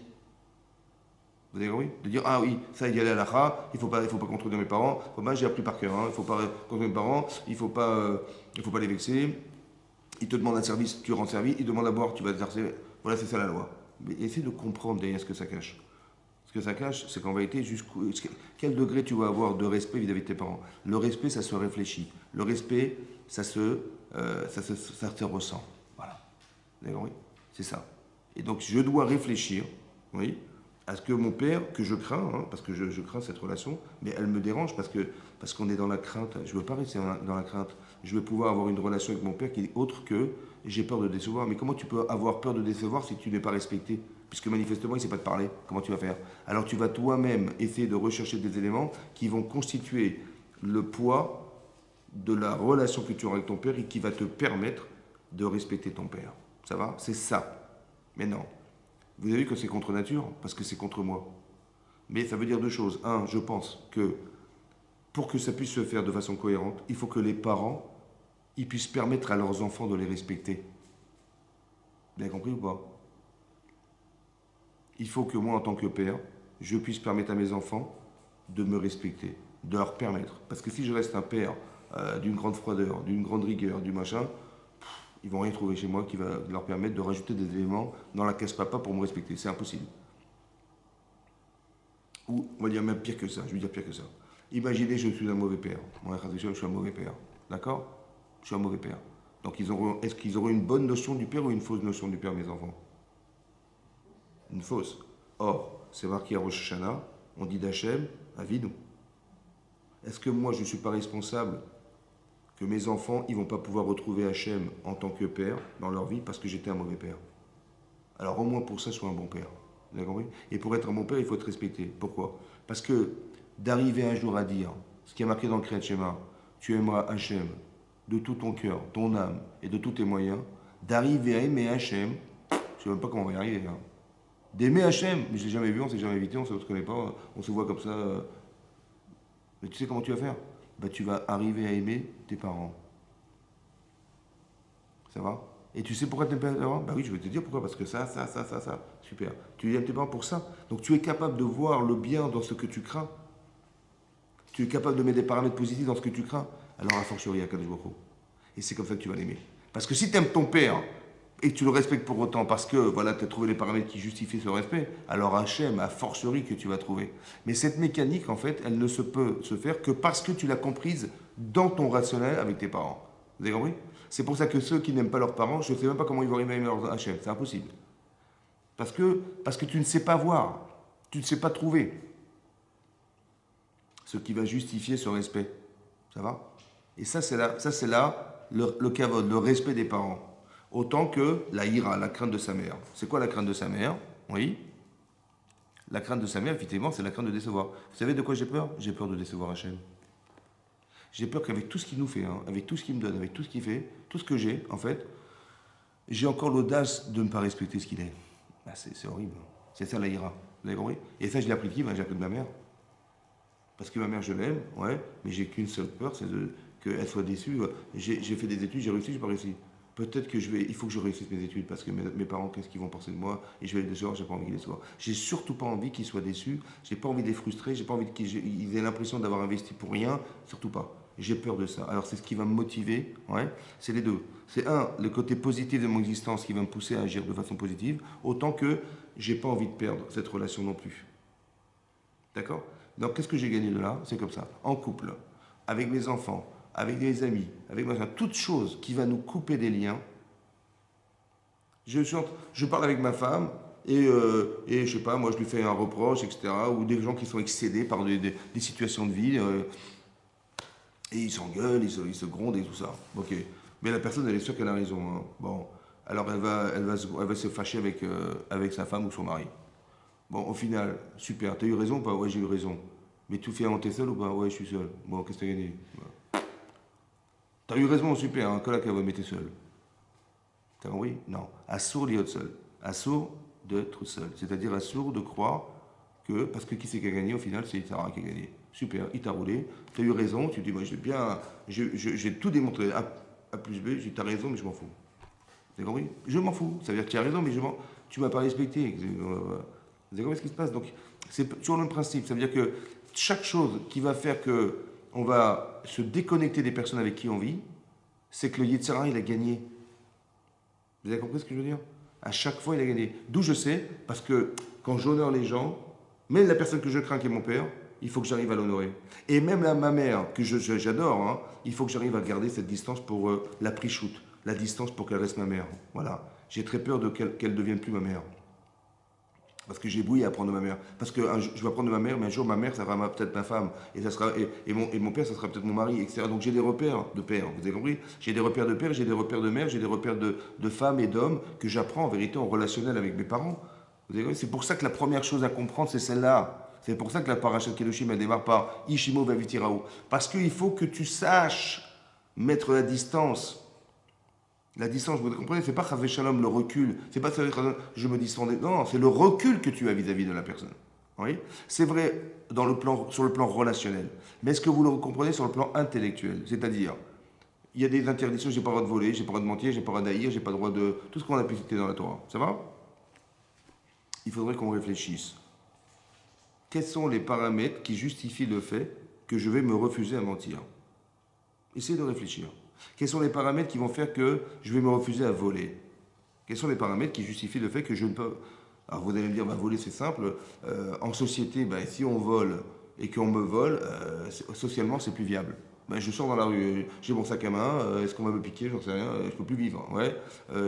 Vous avez compris? De dire, ah oui, ça, il y a la halakha, il ne faut pas contredire mes parents. Moi, j'ai appris par cœur, il ne faut pas contredire mes parents, il ne faut pas les vexer. Ils te demandent un service, tu rends service, ils demandent à boire, tu vas te verser. Voilà, c'est ça la loi. Mais essaie de comprendre derrière ce que ça cache. Ce que ça cache, c'est qu'en vérité, quel degré tu vas avoir de respect vis-à-vis de tes parents? Le respect, ça se réfléchit. Le respect, ça se ressent. Voilà. Vous avez compris? C'est ça. Et donc, je dois réfléchir, oui, à ce que mon père, que je crains, parce que je crains cette relation, mais elle me dérange parce qu'on est dans la crainte. Je ne veux pas rester dans la crainte. Je veux pouvoir avoir une relation avec mon père qui est autre que j'ai peur de décevoir. Mais comment tu peux avoir peur de décevoir si tu n'es pas respecté? Puisque manifestement, il ne sait pas te parler. Comment tu vas faire? Alors tu vas toi-même essayer de rechercher des éléments qui vont constituer le poids de la relation que tu auras avec ton père et qui va te permettre de respecter ton père. Ça va? C'est ça. Mais non. Vous avez vu que c'est contre nature, parce que c'est contre moi. Mais ça veut dire deux choses. Un, je pense que pour que ça puisse se faire de façon cohérente, il faut que les parents ils puissent permettre à leurs enfants de les respecter. Vous avez compris ou pas? Il faut que moi, en tant que père, je puisse permettre à mes enfants de me respecter, de leur permettre. Parce que si je reste un père d'une grande froideur, d'une grande rigueur, du machin, ils vont rien trouver chez moi qui va leur permettre de rajouter des éléments dans la case papa pour me respecter. C'est impossible. Ou, on va dire même pire que ça. Je vais dire pire que ça. Imaginez, je suis un mauvais père. Moi, je suis un mauvais père. D'accord? Je suis un mauvais père. Donc, est-ce qu'ils auront une bonne notion du père ou une fausse notion du père, mes enfants? Une fausse. Or, c'est marqué à Rosh Hashanah, on dit d'Hachem, Avinu. Est-ce que moi, je ne suis pas responsable que mes enfants, ils ne vont pas pouvoir retrouver Hachem en tant que père dans leur vie parce que j'étais un mauvais père? Alors, au moins pour ça, sois un bon père. Vous avez compris? Et pour être un bon père, il faut être respecté. Pourquoi? Parce que d'arriver un jour à dire, ce qui est marqué dans le Kriyat Shema, tu aimeras Hachem de tout ton cœur, ton âme et de tous tes moyens, d'arriver à aimer Hachem, je ne sais même pas comment on va y arriver. D'aimer Hachem, mais je ne l'ai jamais vu, on ne s'est jamais invité, on ne se connaît pas, on se voit comme ça. Mais tu sais comment tu vas faire? Tu vas arriver à aimer tes parents. Ça va? Et tu sais pourquoi tu n'aimes pas tes parents? Oui, je vais te dire pourquoi, parce que ça. Super. Tu aimes tes parents pour ça. Donc tu es capable de voir le bien dans ce que tu crains. Tu es capable de mettre des paramètres positifs dans ce que tu crains. Alors, a fortiori, à Kadosh Baruch Hu. Et c'est comme ça que tu vas l'aimer. Parce que si tu aimes ton père et que tu le respectes pour autant parce que voilà, tu as trouvé les paramètres qui justifient ce respect, alors Hachem, a fortiori que tu vas trouver. Mais cette mécanique, en fait, elle ne se peut se faire que parce que tu l'as comprise dans ton rationnel avec tes parents. Vous avez compris? C'est pour ça que ceux qui n'aiment pas leurs parents, je ne sais même pas comment ils vont arriver à aimer leur Hachem. C'est impossible. Parce que tu ne sais pas voir. Tu ne sais pas trouver ce qui va justifier ce respect. Ça va? Et ça, c'est là le kavod, le respect des parents. Autant que la ira, la crainte de sa mère. C'est quoi la crainte de sa mère? Oui. La crainte de sa mère, effectivement, c'est la crainte de décevoir. Vous savez de quoi j'ai peur? J'ai peur de décevoir Hachem. J'ai peur qu'avec tout ce qu'il nous fait, hein, avec tout ce qu'il me donne, avec tout ce qu'il fait, tout ce que j'ai, en fait, j'ai encore l'audace de ne pas respecter ce qu'il est. Ah, c'est horrible. C'est ça la ira. Vous avez compris? Et ça, je l'ai appris de qui? Ben, j'ai appris de ma mère. Parce que ma mère, je l'aime, ouais, mais j'ai qu'une seule peur, c'est qu'elle soit déçue. J'ai fait des études, j'ai réussi, j'ai pas réussi. Peut-être que il faut que je réussisse mes études parce que mes parents, qu'est-ce qu'ils vont penser de moi? Et je vais les décevoir, j'ai pas envie qu'ils les déçoivent. J'ai surtout pas envie qu'ils soient déçus, j'ai pas envie de les frustrer, j'ai pas envie qu'ils aient l'impression d'avoir investi pour rien, surtout pas. J'ai peur de ça. Alors c'est ce qui va me motiver, ouais, c'est les deux. C'est un, le côté positif de mon existence qui va me pousser à agir de façon positive, autant que j'ai pas envie de perdre cette relation non plus. D'accord? Donc qu'est-ce que j'ai gagné de là? C'est comme ça. En couple, avec mes enfants, avec des amis, avec toute chose qui va nous couper des liens. Je parle avec ma femme et je sais pas, moi je lui fais un reproche, etc. Ou des gens qui sont excédés par des situations de vie et ils s'engueulent, ils se grondent et tout ça. Ok. Mais la personne, elle est sûre qu'elle a raison. Hein. Bon. Alors elle va se fâcher avec sa femme ou son mari. Bon, au final, super. T'as eu raison ou pas? Ouais, j'ai eu raison. Mais tout finalement, t'es seul ou pas? Ouais, je suis seul. Bon, qu'est-ce que t'as gagné? T'as eu raison, super, hein, que la cave, mais t'es seul. T'as compris? Non. Assourd d'être seul. Assourd d'être seul. C'est-à-dire assourd de croire que, parce que qui c'est qui a gagné, au final, c'est Itara qui a gagné. Super, il t'a roulé, t'as eu raison, tu dis, moi j'ai tout démontré. A plus B, j'ai t'as raison, mais je m'en fous. T'as compris? Je m'en fous. Ça veut dire que tu as raison, mais tu m'as pas respecté. Vous avez compris ce qui se passe? Donc, c'est toujours le même principe. Ça veut dire que chaque chose qui va faire que on va se déconnecter des personnes avec qui on vit, c'est que le Yetzirah, il a gagné. Vous avez compris ce que je veux dire? À chaque fois, il a gagné. D'où je sais, parce que quand j'honore les gens, même la personne que je crains qui est mon père, il faut que j'arrive à l'honorer. Et même ma mère, que j'adore, hein, il faut que j'arrive à garder cette distance pour la prichoute, la distance pour qu'elle reste ma mère. Voilà. J'ai très peur qu'elle ne devienne plus ma mère. Parce que j'ai bouilli à apprendre de ma mère. Parce que je vais apprendre de ma mère, mais un jour ma mère, ça sera peut-être ma femme. Et mon père, ça sera peut-être mon mari, etc. Donc j'ai des repères de père, vous avez compris? J'ai des repères de père, j'ai des repères de mère, j'ai des repères de femmes et d'hommes que j'apprends en vérité en relationnel avec mes parents. Vous avez compris? C'est pour ça que la première chose à comprendre, c'est celle-là. C'est pour ça que la parashat Kedoshim, elle démarre par Ishimo Vavitiraou. Parce qu'il faut que tu saches mettre la distance. La distance, vous comprenez, c'est pas Chavé Shalom, le recul. C'est pas je me distends. Non, c'est le recul que tu as vis-à-vis de la personne. Oui, c'est vrai sur le plan relationnel. Mais est-ce que vous le comprenez sur le plan intellectuel? C'est-à-dire, il y a des interdictions, j'ai pas le droit de voler, j'ai pas le droit de mentir, j'ai pas le droit d'haïr, j'ai pas le droit de. Tout ce qu'on a pu citer dans la Torah. Ça va? Il faudrait qu'on réfléchisse. Quels sont les paramètres qui justifient le fait que je vais me refuser à mentir? Essayez de réfléchir. Quels sont les paramètres qui vont faire que je vais me refuser à voler? Quels sont les paramètres qui justifient le fait que je ne peux... Alors vous allez me dire, bah, voler c'est simple. En société, bah, si on vole et qu'on me vole, socialement c'est plus viable. Ben, je sors dans la rue, j'ai mon sac à main, est-ce qu'on va me piquer? J'en sais rien, je peux plus vivre. Ouais.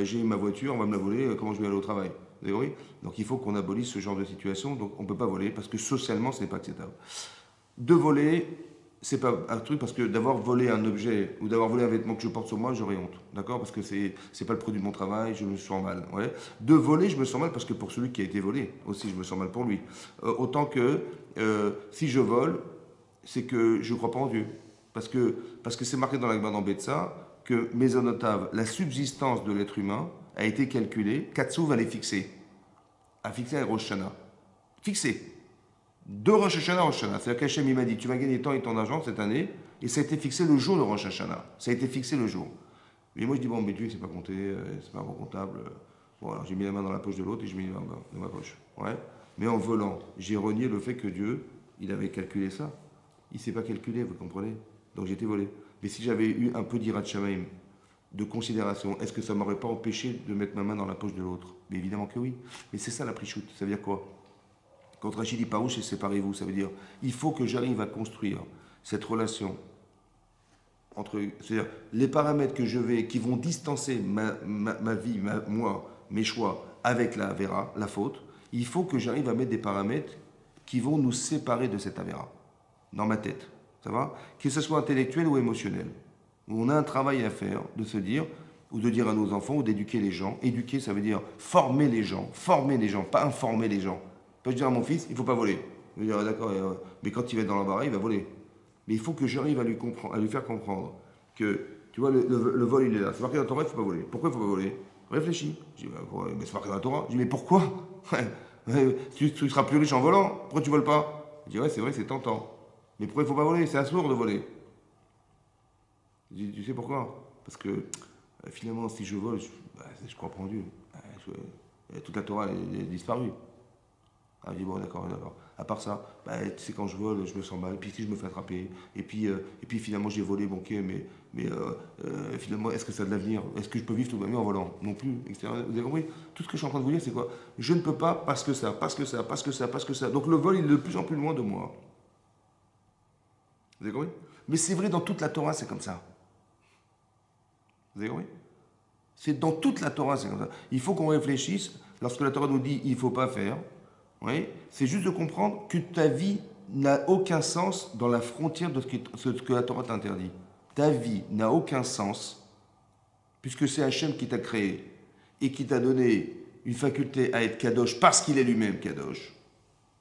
J'ai ma voiture, on va me la voler, comment je vais aller au travail? Vous avez compris? Donc il faut qu'on abolisse ce genre de situation, donc on ne peut pas voler parce que socialement ce n'est pas acceptable. De voler, c'est pas un truc parce que d'avoir volé un objet ou d'avoir volé un vêtement que je porte sur moi, j'aurais honte, d'accord? Parce que c'est pas le produit de mon travail, je me sens mal. Ouais. De voler, je me sens mal parce que pour celui qui a été volé aussi, je me sens mal pour lui. Autant que si je vole, c'est que je ne crois pas en Dieu. Parce que c'est marqué dans la Gemara d'Ambetsa que Mésonotav, la subsistance de l'être humain, a été calculée, Katsouv allait fixer. A fixé à Rosh Hashanah. Fixé. De Rosh Hashanah à Rosh Hashanah. C'est-à-dire qu'Hachem il m'a dit, tu vas gagner tant et tant d'argent cette année, et ça a été fixé le jour de Rosh Hashanah. Ça a été fixé le jour. Mais moi je dis, bon, mais Dieu, c'est pas compté, c'est pas un bon comptable. Bon, alors j'ai mis la main dans la poche de l'autre et je mets la main dans ma poche. Ouais. Mais en volant, j'ai renié le fait que Dieu, il avait calculé ça. Il ne s'est pas calculé, vous comprenez? Donc j'ai été volé. Mais si j'avais eu un peu d'Irat Shamaim, de considération, est-ce que ça ne m'aurait pas empêché de mettre ma main dans la poche de l'autre? Mais évidemment que oui. Mais c'est ça la prichoute. Ça veut dire quoi? Quand Rachid dit parouche et séparez-vous, ça veut dire il faut que j'arrive à construire cette relation C'est-à-dire les paramètres qui vont distancer ma vie, moi, mes choix avec la Avera, la faute, il faut que j'arrive à mettre des paramètres qui vont nous séparer de cette Avera, dans ma tête. Ça va? Que ce soit intellectuel ou émotionnel. On a un travail à faire de se dire, ou de dire à nos enfants, ou d'éduquer les gens. Éduquer, ça veut dire former les gens, pas informer les gens. Peut-je dire à mon fils, il ne faut pas voler. Il va dire, ah, d'accord, mais quand il va être dans l'embarras, il va voler. Mais il faut que j'arrive à lui faire comprendre que, tu vois, le vol, il est là. C'est marqué dans la Torah, il ne faut pas voler. Pourquoi il ne faut pas voler? Réfléchis. Je dis, mais c'est marqué dans la Torah. Je dis, mais pourquoi? Tu seras plus riche en volant. Pourquoi tu ne voles pas? Je dis, ouais, c'est vrai, c'est tentant. Mais pourquoi il ne faut pas voler? C'est assourd de voler. Je dis, tu sais pourquoi? Parce que finalement, si je vole, je crois pas en Dieu. Toute la Torah est disparue. Ah, je dis, bon, d'accord, d'accord. À part ça, tu sais, quand je vole, je me sens mal. Et puis si je me fais attraper, et puis finalement, j'ai volé, bon, ok, mais finalement, est-ce que ça a de l'avenir? Est-ce que je peux vivre toute ma vie en volant? Non plus, etc. Vous avez compris? Tout ce que je suis en train de vous dire, c'est quoi? Je ne peux pas parce que ça, parce que ça, parce que ça, parce que ça. Donc le vol, il est de plus en plus loin de moi. Vous avez compris? Mais c'est vrai, dans toute la Torah, c'est comme ça. Vous avez compris? C'est dans toute la Torah, c'est comme ça. Il faut qu'on réfléchisse, lorsque la Torah nous dit il ne faut pas faire, oui, c'est juste de comprendre que ta vie n'a aucun sens dans la frontière de ce que la Torah t'interdit. Ta vie n'a aucun sens, puisque c'est Hachem qui t'a créé et qui t'a donné une faculté à être Kadosh parce qu'il est lui-même Kadosh.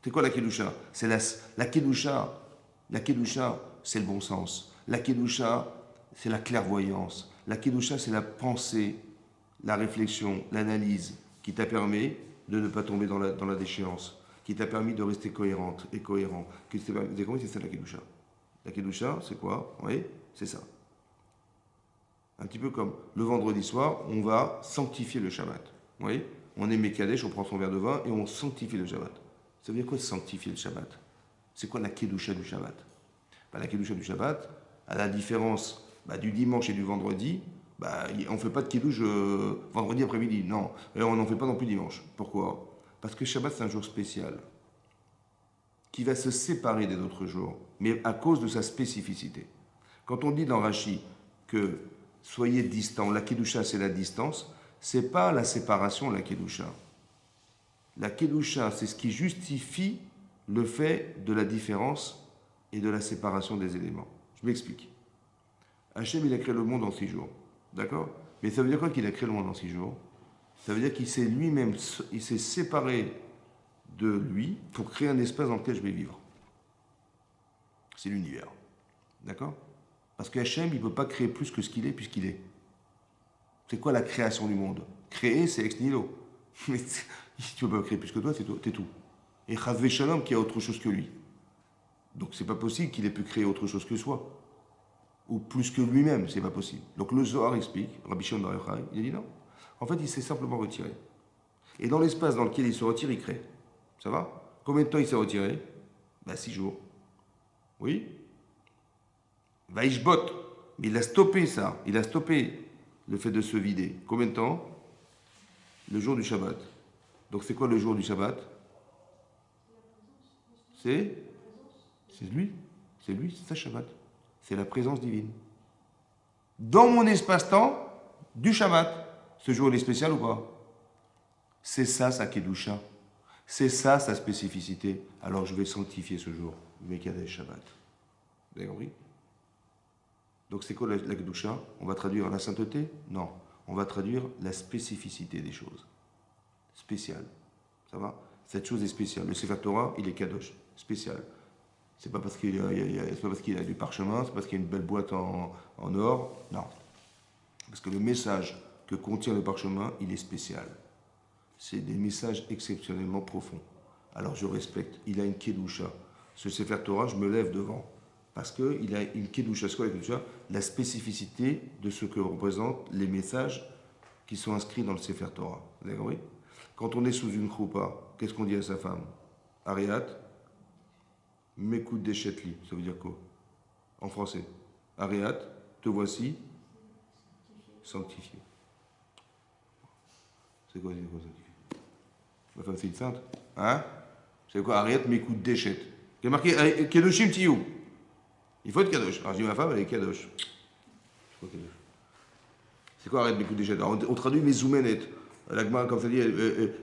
C'est quoi la Kedusha? C'est la Kedusha. La Kedusha, c'est le bon sens. La Kedusha, c'est la clairvoyance. La Kedusha, c'est la pensée, la réflexion, l'analyse qui t'a permis de ne pas tomber dans la déchéance, qui t'a permis de rester cohérente et cohérent. Vous avez compris, c'est ça la Kedusha. La Kedusha, c'est quoi? Oui, c'est ça. Un petit peu comme le vendredi soir, on va sanctifier le Shabbat. Oui, on est Mekadesh, on prend son verre de vin et on sanctifie le Shabbat. Ça veut dire quoi sanctifier le Shabbat? C'est quoi la Kedusha du Shabbat? La Kedusha du Shabbat, à la différence du dimanche et du vendredi, on ne fait pas de Kiddush vendredi après-midi. Non, et on n'en fait pas non plus dimanche. Pourquoi? Parce que Shabbat, c'est un jour spécial qui va se séparer des autres jours, mais à cause de sa spécificité. Quand on dit dans Rashi que soyez distants, la Kedusha, c'est la distance, c'est pas la séparation, la Kedusha. La Kedusha, c'est ce qui justifie le fait de la différence et de la séparation des éléments. Je m'explique. Hachem, il a créé le monde en 6 jours. D'accord? Mais ça veut dire quoi qu'il a créé le monde en 6 jours? Ça veut dire qu'il s'est lui-même, il s'est séparé de lui pour créer un espace dans lequel je vais vivre. C'est l'univers. D'accord? Parce que Hachem, il ne peut pas créer plus que ce qu'il est puisqu'il est. C'est quoi la création du monde? Créer, c'est ex nihilo. Mais tu ne peux pas créer plus que toi, t'es tout. Et Chazvé Shalom qui a autre chose que lui. Donc c'est pas possible qu'il ait pu créer autre chose que soi. Ou plus que lui-même, c'est pas possible. Donc le Zohar explique, Rabbi Shimon Bar Yochai, il a dit non. En fait, il s'est simplement retiré. Et dans l'espace dans lequel il se retire, il crée. Ça va? Combien de temps il s'est retiré? 6 jours. Oui? Vaishbot. Mais il a stoppé ça. Il a stoppé le fait de se vider. Combien de temps? Le jour du Shabbat. Donc c'est quoi le jour du Shabbat? C'est lui. C'est lui, c'est ça Shabbat. C'est la présence divine. Dans mon espace-temps du Shabbat. Ce jour, il est spécial ou pas? C'est ça sa Kedusha. C'est ça sa spécificité. Alors je vais sanctifier ce jour. Mekadesh Shabbat. Vous avez compris? Donc c'est quoi la Kedusha? On va traduire la sainteté? Non. On va traduire la spécificité des choses. Spécial. Ça va? Cette chose est spéciale. Le Sefer Torah, il est Kadosh. Spécial. C'est pas parce qu'il a du parchemin, c'est parce qu'il y a une belle boîte en or. Non. Parce que le message que contient le parchemin, il est spécial. C'est des messages exceptionnellement profonds. Alors je respecte. Il a une Kedusha. Ce Sefer Torah, je me lève devant. Parce qu'il a une Kedusha. C'est quoi la Kedusha? La spécificité de ce que représentent les messages qui sont inscrits dans le Sefer Torah. Vous avez compris? Quand on est sous une choupa, qu'est-ce qu'on dit à sa femme? Ariat, m'écoute des chetli. Ça veut dire quoi? En français. Ariat, te voici sanctifié. C'est quoi sanctifié? Ma femme, c'est une sainte. Hein? C'est quoi? Ariat, m'écoute des chet. Il y a marqué Kedoshim Tiyou. Il faut être Kadosh. Alors je dis, ma femme, elle est Kadosh. C'est quoi arrête Mekudeshet? Alors, on traduit Mezoumenet. L'Agma, comme ça dit,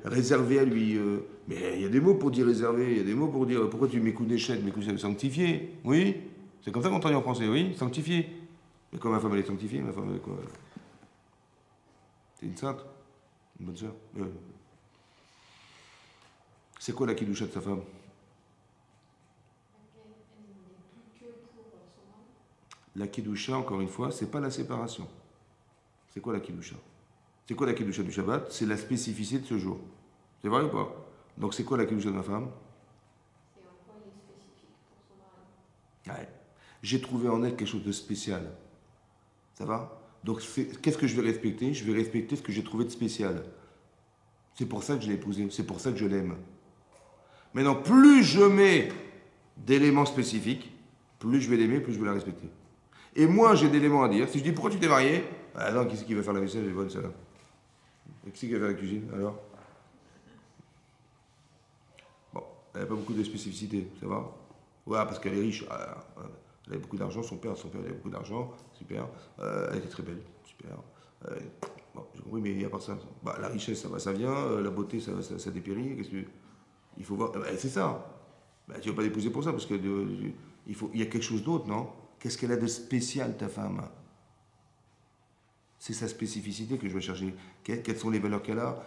réservé à lui. Mais il y a des mots pour dire réservé, il y a des mots pour dire. Pourquoi tu Mekudeshet? Mekudeshet, sanctifié. Oui. C'est comme ça qu'on traduit en français, oui, sanctifié. Mais quand ma femme elle est sanctifiée, ma femme elle est quoi? C'est une sainte, une bonne sœur. C'est quoi la kidoucha de sa femme? La kidoucha, encore une fois, c'est pas la séparation. C'est quoi la kidoucha? C'est quoi la kidoucha du Shabbat? C'est la spécificité de ce jour. C'est vrai ou pas? Donc c'est quoi la kidoucha de ma femme? C'est en quoi il est spécifique pour son mari. Ouais. J'ai trouvé en elle quelque chose de spécial. Ça va? Donc qu'est-ce que je vais respecter? Je vais respecter ce que j'ai trouvé de spécial. C'est pour ça que je l'ai épousée, c'est pour ça que je l'aime. Maintenant, plus je mets d'éléments spécifiques, plus je vais l'aimer, plus je vais la respecter. Et moins j'ai d'éléments à dire. Si je dis pourquoi tu t'es marié? Ah non, qui c'est qui va faire la vaisselle? Elle est bonne celle-là. Et qui c'est qui va faire la cuisine alors? Bon, elle n'a pas beaucoup de spécificité, ça va? Ouais, parce qu'elle est riche. Elle avait beaucoup d'argent, son père avait beaucoup d'argent, super. Elle était très belle, super. Bon, j'ai compris, mais à part ça, bah, la richesse, ça va, ça vient. La beauté, ça dépérit. Qu'est-ce que il faut voir. C'est ça. Bah, tu ne vas pas l'épouser pour ça, parce que il y a quelque chose d'autre, non? Qu'est-ce qu'elle a de spécial, ta femme? C'est sa spécificité que je vais chercher. Quelles sont les valeurs qu'elle a,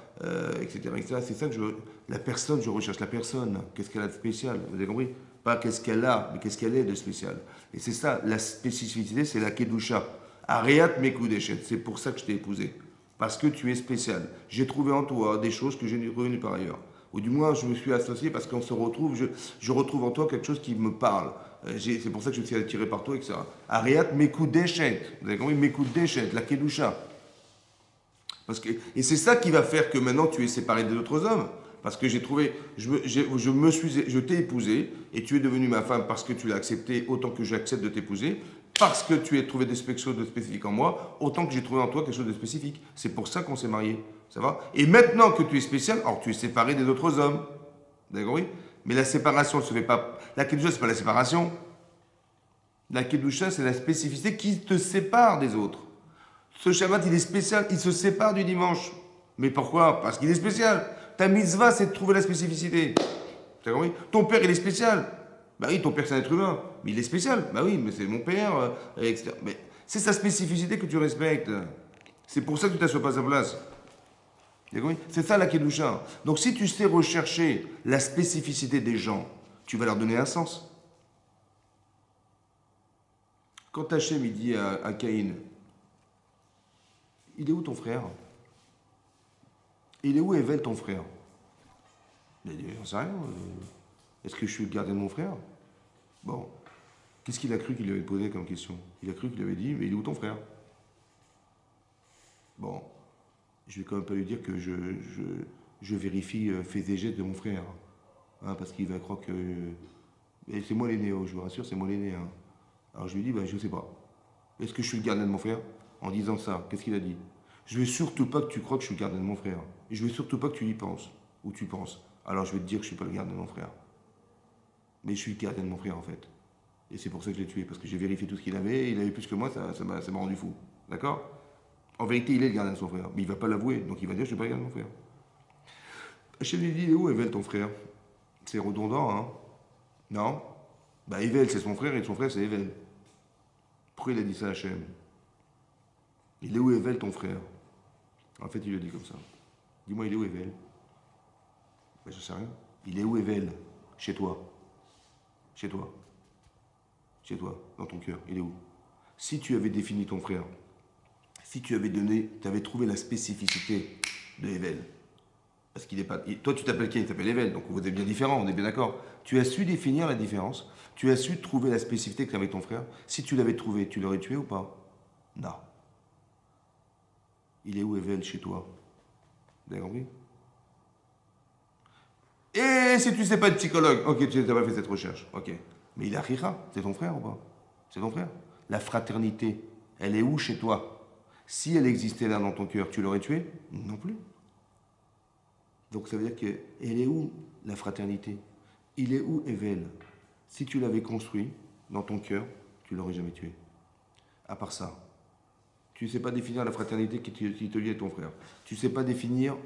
etc., etc. C'est ça que la personne, je recherche la personne. Qu'est-ce qu'elle a de spécial? Vous avez compris? Pas qu'est-ce qu'elle a, mais qu'est-ce qu'elle est de spécial. Et c'est ça, la spécificité, c'est la kedusha. Ariat Mekudeshet. C'est pour ça que je t'ai épousé. Parce que tu es spécial. J'ai trouvé en toi des choses que je n'ai revenues par ailleurs. Ou du moins, je me suis associé parce qu'on se retrouve, je retrouve en toi quelque chose qui me parle. C'est pour ça que je suis attiré par toi, etc. Ariat Mekudeshet. Vous avez compris? Mekudeshet, la kedusha. Et c'est ça qui va faire que maintenant tu es séparé des autres hommes. Parce que j'ai trouvé, je t'ai épousé et tu es devenue ma femme parce que tu l'as accepté autant que j'accepte de t'épouser, parce que tu as trouvé quelque chose de spécifique en moi, autant que j'ai trouvé en toi quelque chose de spécifique. C'est pour ça qu'on s'est mariés. Ça va? Et maintenant que tu es spécial, alors tu es séparé des autres hommes. D'accord? Oui? Mais la séparation ne se fait pas. La kedusha, c'est pas la séparation. La kedusha, c'est la spécificité qui te sépare des autres. Ce Shabbat, il est spécial, il se sépare du dimanche. Mais pourquoi? Parce qu'il est spécial. Ta mitzvah, c'est de trouver la spécificité. T'as compris? Ton père, il est spécial. Bah oui, ton père, c'est un être humain. Mais il est spécial. Bah oui, mais c'est mon père, etc. Mais c'est sa spécificité que tu respectes. C'est pour ça que tu t'assois pas à sa place. T'as compris? C'est ça la kedusha. Donc si tu sais rechercher la spécificité des gens, tu vas leur donner un sens. Quand Hachem, il dit à Caïn, il est où ton frère? Il est où Evel, ton frère? Il a dit, j'en sais rien. Est-ce que je suis le gardien de mon frère? Bon. Qu'est-ce qu'il a cru qu'il lui avait posé comme question? Il a cru qu'il avait dit, mais il est où ton frère? Bon. Je vais quand même pas lui dire que je vérifie faits et gestes de mon frère. Hein, parce qu'il va croire que... Et c'est moi l'aîné, je vous rassure, c'est moi l'aîné. Hein. Alors je lui dis, je sais pas. Est-ce que je suis le gardien de mon frère? En disant ça, qu'est-ce qu'il a dit? Je veux surtout pas que tu crois que je suis le gardien de mon frère. Et je veux surtout pas que tu y penses. Ou tu penses. Alors je vais te dire que je suis pas le gardien de mon frère. Mais je suis le gardien de mon frère en fait. Et c'est pour ça que je l'ai tué. Parce que j'ai vérifié tout ce qu'il avait. Il avait plus que moi, ça m'a rendu fou. D'accord? En vérité, il est le gardien de son frère. Mais il va pas l'avouer. Donc il va dire, je suis pas le gardien de mon frère. Hachem lui dit, il est où Evel, ton frère? C'est redondant, hein? Non? Bah Evel, c'est son frère et son frère, c'est Evel. Pourquoi il a dit ça à Hachem? Il est où Evel, ton frère? En fait, il le dit comme ça. Dis-moi, il est où Evel? Ben, je sais rien. Il est où Evel? Chez toi. Chez toi. Chez toi, dans ton cœur. Il est où? Si tu avais défini ton frère, si tu avais donné, tu avais trouvé la spécificité de Evel, parce qu'il n'est pas. Toi, tu t'appelles qui? Il t'appelle Evel, donc vous êtes bien différents, on est bien d'accord. Tu as su définir la différence, tu as su trouver la spécificité que tu avais avec ton frère. Si tu l'avais trouvé, tu l'aurais tué ou pas? Non. Il est où Evel chez toi? Vous avez compris? Et si tu ne sais pas être psychologue, ok, tu n'as pas fait cette recherche, ok. Mais il est Achira, c'est ton frère ou pas? C'est ton frère. La fraternité, elle est où chez toi? Si elle existait là dans ton cœur, tu l'aurais tué? Non plus. Donc ça veut dire qu'elle est où la fraternité? Il est où Evel? Si tu l'avais construit dans ton cœur, tu l'aurais jamais tué. À part ça, Tu ne sais pas définir la fraternité qui te lie à ton frère. Tu ne sais pas définir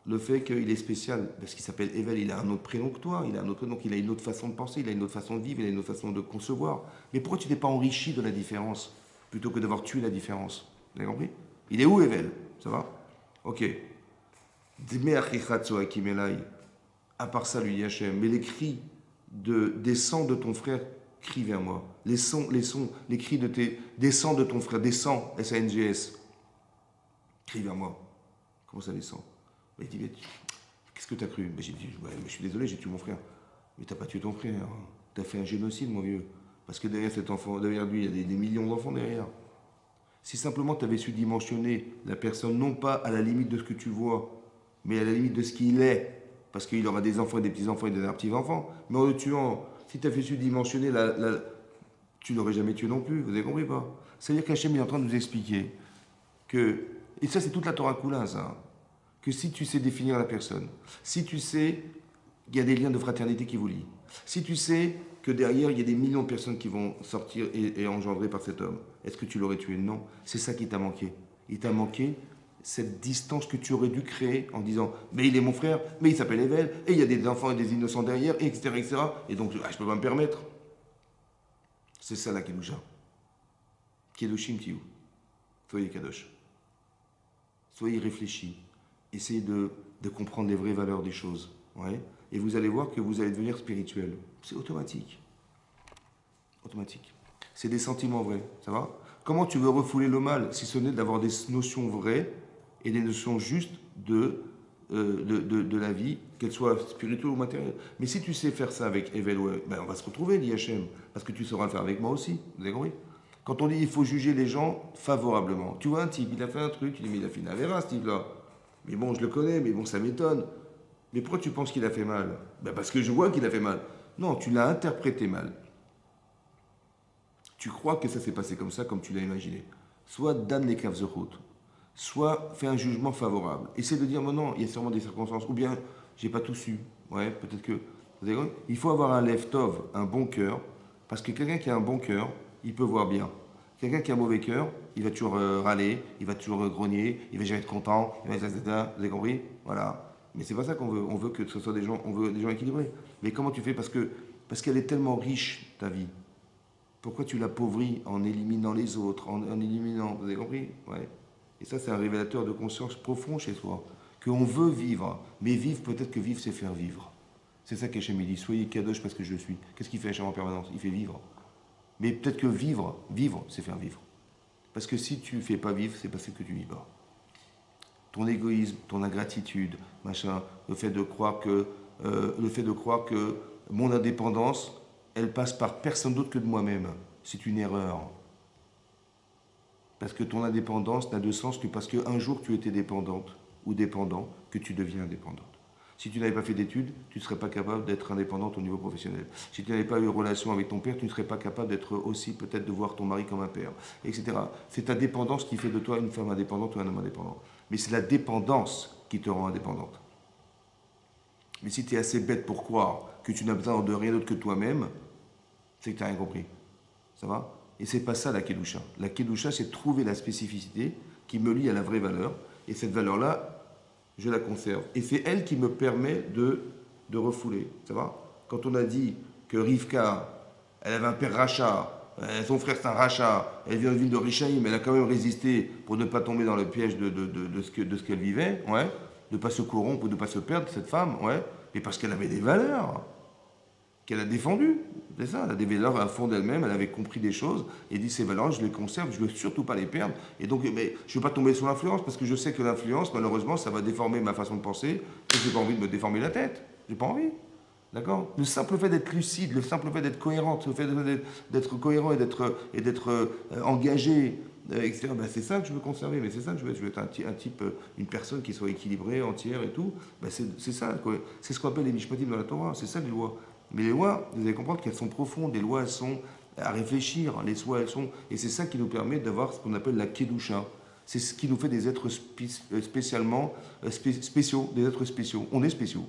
le fait qu'il est spécial, parce qu'il s'appelle Evel, il a un autre prénom que toi, il a un autre, donc il a une autre façon de penser, il a une autre façon de vivre, il a une autre façon de concevoir. Mais pourquoi tu t'es pas enrichi de la différence, plutôt que d'avoir tué la différence? Vous avez compris? Il est où Evel? Ça va? Ok. À part ça, lui dit Hachem, mais les cris des sangs de ton frère crient vers moi. Les cris des sangs de ton frère, des sangs, S-A-N-G-S, crient vers moi. Comment ça, les sangs? Il dit, mais qu'est-ce que tu as cru? J'ai dit, ouais, mais je suis désolé, j'ai tué mon frère. Mais t'as pas tué ton frère. Tu as fait un génocide, mon vieux. Parce que derrière cet enfant, derrière lui, il y a des millions d'enfants derrière. Si simplement tu avais su dimensionner la personne, non pas à la limite de ce que tu vois, mais à la limite de ce qu'il est, parce qu'il aura des enfants, des petits-enfants et des petits-enfants, mais en le tuant, si tu avais su dimensionner, tu l'aurais jamais tué non plus, vous avez compris pas? C'est-à-dire qu'Hachem est en train de nous expliquer que, et ça c'est toute la Torah Koula, ça, que si tu sais définir la personne, si tu sais qu'il y a des liens de fraternité qui vous lient, si tu sais que derrière il y a des millions de personnes qui vont sortir et engendrer par cet homme, est-ce que tu l'aurais tué? Non, c'est ça qui t'a manqué. Il t'a manqué cette distance que tu aurais dû créer en disant mais il est mon frère, mais il s'appelle Evel, et il y a des enfants et des innocents derrière, etc. etc. et donc je peux pas me permettre. C'est ça la Kedusha. Kedoshim Tiou. Soyez Kadosh. Soyez réfléchis. Essayez de comprendre les vraies valeurs des choses. Ouais. Et vous allez voir que vous allez devenir spirituel. C'est automatique. Automatique. C'est des sentiments vrais. Ça va? Comment tu veux refouler le mal si ce n'est d'avoir des notions vraies et des notions justes de la vie, qu'elle soit spirituelle ou matérielle. Mais si tu sais faire ça avec Evel, ben on va se retrouver, dit Hachem, parce que tu sauras le faire avec moi aussi. Vous avez compris? Quand on dit il faut juger les gens favorablement, tu vois un type, il a fait un truc, tu dis mais il a fait une avéra ce type-là. Mais bon, je le connais, mais bon, ça m'étonne. Mais pourquoi tu penses qu'il a fait mal? Ben parce que je vois qu'il a fait mal. Non, tu l'as interprété mal. Tu crois que ça s'est passé comme ça, comme tu l'as imaginé. Soit dan les kavzechut, soit fais un jugement favorable. Essaie de dire, non, il y a sûrement des circonstances, ou bien, j'ai pas tout su. Ouais, peut-être que. Vous avez compris? Il faut avoir un lev tov, un bon cœur, parce que quelqu'un qui a un bon cœur, il peut voir bien. Quelqu'un qui a un mauvais cœur, il va toujours râler, il va toujours grogner, il va jamais être content, il va être, etc. Vous avez compris? Voilà. Mais c'est pas ça qu'on veut. On veut que ce soit des gens, on veut des gens équilibrés. Mais comment tu fais? Parce qu'elle est tellement riche, ta vie. Pourquoi tu l'appauvris en éliminant les autres, en éliminant. Vous avez compris? Ouais. Et ça, c'est un révélateur de conscience profond chez soi. Qu'on veut vivre, mais vivre, peut-être que vivre, c'est faire vivre. C'est ça qu'Hachem dit. Soyez kadosh parce que je suis. Qu'est-ce qu'il fait Hachem en permanence? Il fait vivre. Mais peut-être que vivre, c'est faire vivre. Parce que si tu ne fais pas vivre, c'est parce que tu vis pas. Ton égoïsme, ton ingratitude, machin, le fait de croire que mon indépendance, elle passe par personne d'autre que de moi-même. C'est une erreur. Parce que ton indépendance n'a de sens que parce qu'un jour tu étais dépendante ou dépendant, que tu deviens indépendante. Si tu n'avais pas fait d'études, tu ne serais pas capable d'être indépendante au niveau professionnel. Si tu n'avais pas eu de relation avec ton père, tu ne serais pas capable d'être aussi, peut-être, de voir ton mari comme un père, etc. C'est ta dépendance qui fait de toi une femme indépendante ou un homme indépendant. Mais c'est la dépendance qui te rend indépendante. Mais si tu es assez bête pour croire que tu n'as besoin de rien d'autre que toi-même, c'est que tu n'as rien compris. Ça va? Et c'est pas ça la Kedusha. La Kedusha, c'est trouver la spécificité qui me lie à la vraie valeur. Et cette valeur-là, je la conserve. Et c'est elle qui me permet de refouler. Ça va? Quand on a dit que Rivka, elle avait un père rachat, son frère c'est un rachat, elle vient d'une ville de Rishaïm, elle a quand même résisté pour ne pas tomber dans le piège de ce qu'elle vivait, ouais, de ne pas se corrompre ou de ne pas se perdre, cette femme, ouais, mais parce qu'elle avait des valeurs qu'elle a défendues. C'est ça, elle a des valeurs à fond d'elle-même, elle avait compris des choses, et dit ces valeurs, je les conserve, je ne veux surtout pas les perdre. Et donc, mais je ne veux pas tomber sous l'influence, parce que je sais que l'influence, malheureusement, ça va déformer ma façon de penser, et je n'ai pas envie de me déformer la tête. J'ai pas envie. D'accord? Le simple fait d'être lucide, le simple fait d'être cohérent, le fait d'être cohérent et d'être engagé, etc., ben c'est ça que je veux conserver, mais c'est ça que je veux être un type, une personne qui soit équilibrée, entière et tout. Ben c'est ça, quoi. C'est ce qu'on appelle les mishpatim dans la Torah, c'est ça les lois. Mais les lois, vous allez comprendre qu'elles sont profondes, les lois elles sont à réfléchir, les lois elles sont. Et c'est ça qui nous permet d'avoir ce qu'on appelle la Kedusha. C'est ce qui nous fait des êtres spéciaux, des êtres spéciaux. On est spéciaux.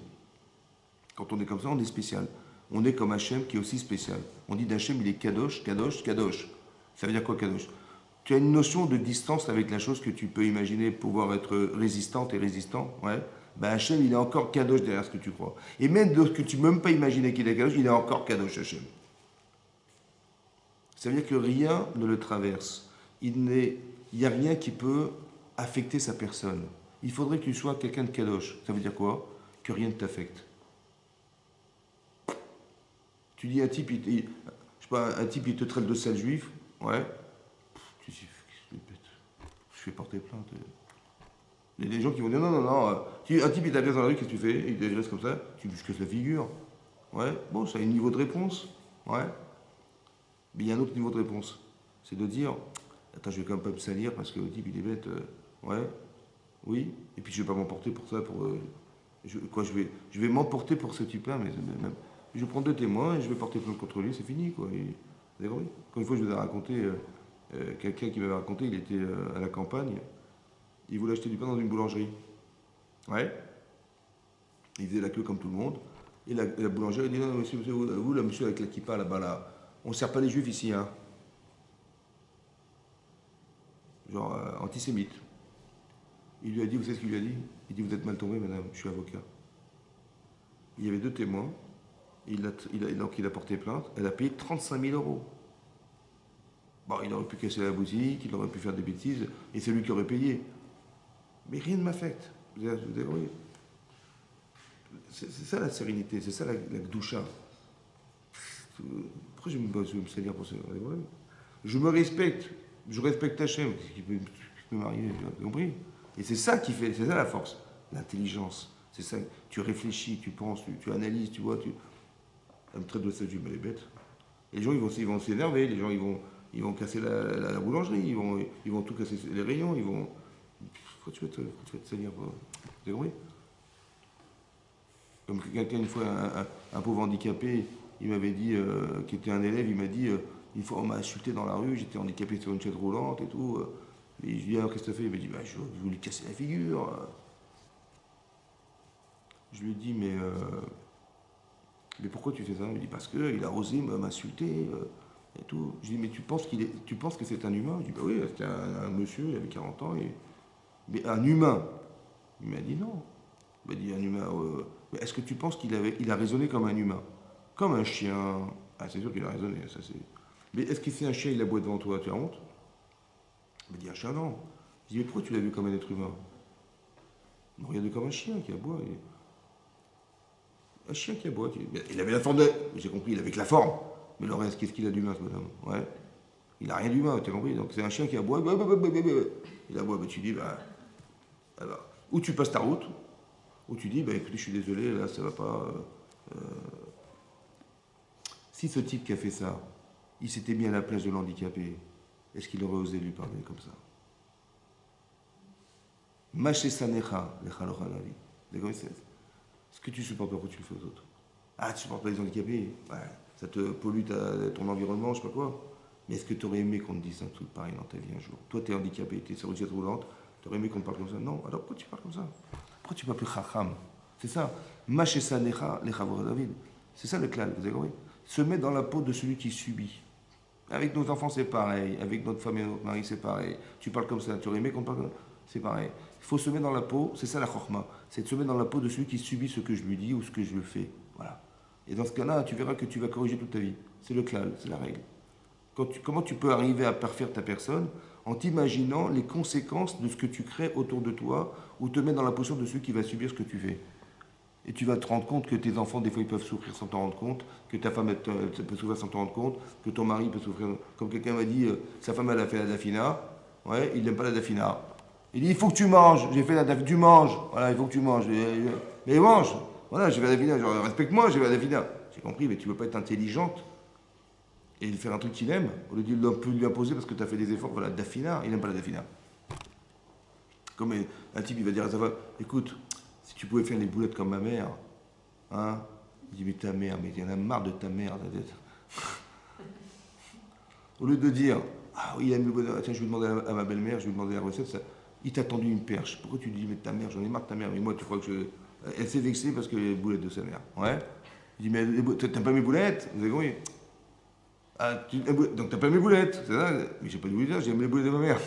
Quand on est comme ça, on est spécial. On est comme Hachem qui est aussi spécial. On dit d'Hachem, il est Kadosh, Kadosh, Kadosh. Ça veut dire quoi Kadosh? Tu as une notion de distance avec la chose que tu peux imaginer pouvoir être résistante et résistant. Ouais. Ben Hachem, il est encore kadosh derrière ce que tu crois. Et même de ce que tu ne peux même pas imaginer qu'il est kadosh, il est encore kadosh Hachem. Ça veut dire que rien ne le traverse. Il n'y a rien qui peut affecter sa personne. Il faudrait que tu sois quelqu'un de kadosh. Ça veut dire quoi? Que rien ne t'affecte. Tu dis un type, je sais pas, un type il te traite de sale juif, ouais. Tu dis, je fais porter plainte. Il y a des gens qui vont dire non, non, non. Un type il t'agresse dans la rue, qu'est-ce que tu fais? Il t'agresse comme ça, tu lui casses la figure. Ouais, bon, ça a un niveau de réponse. Ouais. Mais il y a un autre niveau de réponse. C'est de dire, attends, je vais quand même pas me salir parce que le type il est bête. Ouais, oui. Et puis je vais pas m'emporter pour ça. Je vais m'emporter pour ce type-là, mais même. Je prends 2 témoins et je vais porter plainte contre lui, c'est fini, quoi. Vous avez compris? Quand une fois, je vous ai raconté, quelqu'un qui m'avait raconté, il était à la campagne, il voulait acheter du pain dans une boulangerie. Ouais. Il faisait la queue comme tout le monde. Et la boulangère, il dit, non, monsieur, vous, là, monsieur avec la kippa, là-bas, là, on ne sert pas les juifs ici, hein. Genre, antisémite. Il lui a dit, vous savez ce qu'il lui a dit? Il dit, vous êtes mal tombé, madame, je suis avocat. Il y avait 2 témoins. Donc il a porté plainte, elle a payé 35 000 euros. Bon, il aurait pu casser la boutique, il aurait pu faire des bêtises, et c'est lui qui aurait payé. Mais rien ne m'affecte. Vous avez compris? C'est ça la sérénité, c'est ça la gdoucha. Pourquoi je vais me salir pour ça? Je me respecte, je respecte Hachem, ce qui peut m'arriver, vous avez compris? Et c'est ça qui fait, c'est ça la force, l'intelligence. C'est ça, tu réfléchis, tu penses, tu analyses, tu vois, elle me traite de sale juif, elle est bête. Les gens, ils vont s'énerver, les gens, ils vont casser la boulangerie, ils vont tout casser les rayons, ils vont... Pourquoi tu vas te salir? Vous avez compris? Comme quelqu'un, une fois, un pauvre handicapé, il m'avait dit, qui était un élève, il m'a dit, une fois, on m'a insulté dans la rue, j'étais handicapé sur une chaise roulante et tout. Et je lui ai dit, alors qu'est-ce que tu as fait? Il m'a dit, bah, je voulais lui casser la figure. Je lui ai dit, mais pourquoi tu fais ça? Il me dit, parce qu'il a osé m'insulter et tout. Je lui ai dit, mais tu penses que c'est un humain? Je lui ai dit, bah oui, c'était un monsieur, il avait 40 ans. Mais un humain? Il m'a dit non. Il m'a dit, un humain, mais est-ce que tu penses il a raisonné comme un humain? Comme un chien? Ah, c'est sûr qu'il a raisonné, ça c'est... Mais est-ce que c'est un chien, il aboie devant toi, tu as honte? Il m'a dit, un chien, non. Je lui ai dit, mais pourquoi tu l'as vu comme un être humain? Il m'a regardé comme un chien qui aboie. Un chien qui aboie. Il avait la forme de... J'ai compris, il avait que la forme. Mais le reste, qu'est-ce qu'il a d'humain, ce bonhomme? Ouais. Il n'a rien d'humain, tu as compris? Donc c'est un chien qui aboie. Il aboie, bah, tu dis, bah, ou tu passes ta route, ou tu dis, bah, écoutez, je suis désolé, là, ça va pas... Si ce type qui a fait ça, il s'était mis à la place de l'handicapé, est-ce qu'il aurait osé lui parler comme ça? Maché sanecha, lechalocha lavi. D'accord? Ce que tu supportes, pourquoi tu le fais aux autres? Ah, tu supportes pas les handicapés? Ouais, ça te pollue ton environnement, je sais pas quoi. Mais est-ce que tu aurais aimé qu'on te dise un truc pareil dans ta vie un jour? Toi, tu es handicapé, tu es sur une chaise roulante, tu aurais aimé qu'on te parle comme ça? Non, alors pourquoi tu parles comme ça? Pourquoi tu m'appelles chacham? C'est ça. Maché sanecha, lechavor David. C'est ça le klal, vous avez compris? Se mettre dans la peau de celui qui subit. Avec nos enfants, c'est pareil. Avec notre femme et notre mari, c'est pareil. Tu parles comme ça, tu aurais aimé qu'on te parle comme ça? C'est pareil. Il faut se mettre dans la peau, c'est ça la chorma, c'est de se mettre dans la peau de celui qui subit ce que je lui dis ou ce que je le fais. Voilà. Et dans ce cas-là, tu verras que tu vas corriger toute ta vie. C'est le klal, c'est la règle. Comment tu peux arriver à parfaire ta personne? En t'imaginant les conséquences de ce que tu crées autour de toi ou te mettre dans la position de celui qui va subir ce que tu fais. Et tu vas te rendre compte que tes enfants, des fois, ils peuvent souffrir sans t'en rendre compte, que ta femme elle peut souffrir sans t'en rendre compte, que ton mari peut souffrir. Comme quelqu'un m'a dit, sa femme, elle a fait la dafina. Ouais, il n'aime pas la dafina. Il dit, il faut que tu manges. J'ai fait la dafina. Tu manges. Voilà, il faut que tu manges. Mais mange. Voilà, j'ai fait la dafina. Genre, respecte-moi, j'ai fait la dafina. J'ai compris, mais tu ne peux pas être intelligente et faire un truc qu'il aime, au lieu de lui imposer parce que tu as fait des efforts. Voilà, dafina, il n'aime pas la dafina. Comme un type, il va dire à sa femme, écoute, si tu pouvais faire les boulettes comme ma mère, hein? Il dit, mais ta mère, mais il y en a marre de ta mère. Au lieu de dire, ah oui, il aime le bonheur, tiens, je vais demander à ma belle-mère, je vais demander la recette, ça, il t'a tendu une perche. Pourquoi tu dis, mais ta mère, j'en ai marre de ta mère, mais moi, tu crois que je... Elle s'est vexée parce que les boulettes de sa mère. Ouais. Il dit, mais t'aimes pas mes boulettes? Vous avez compris? Ah, donc t'as pas mes boulettes, c'est ça? Mais j'ai pas de boulettes, j'ai les boulettes de ma mère.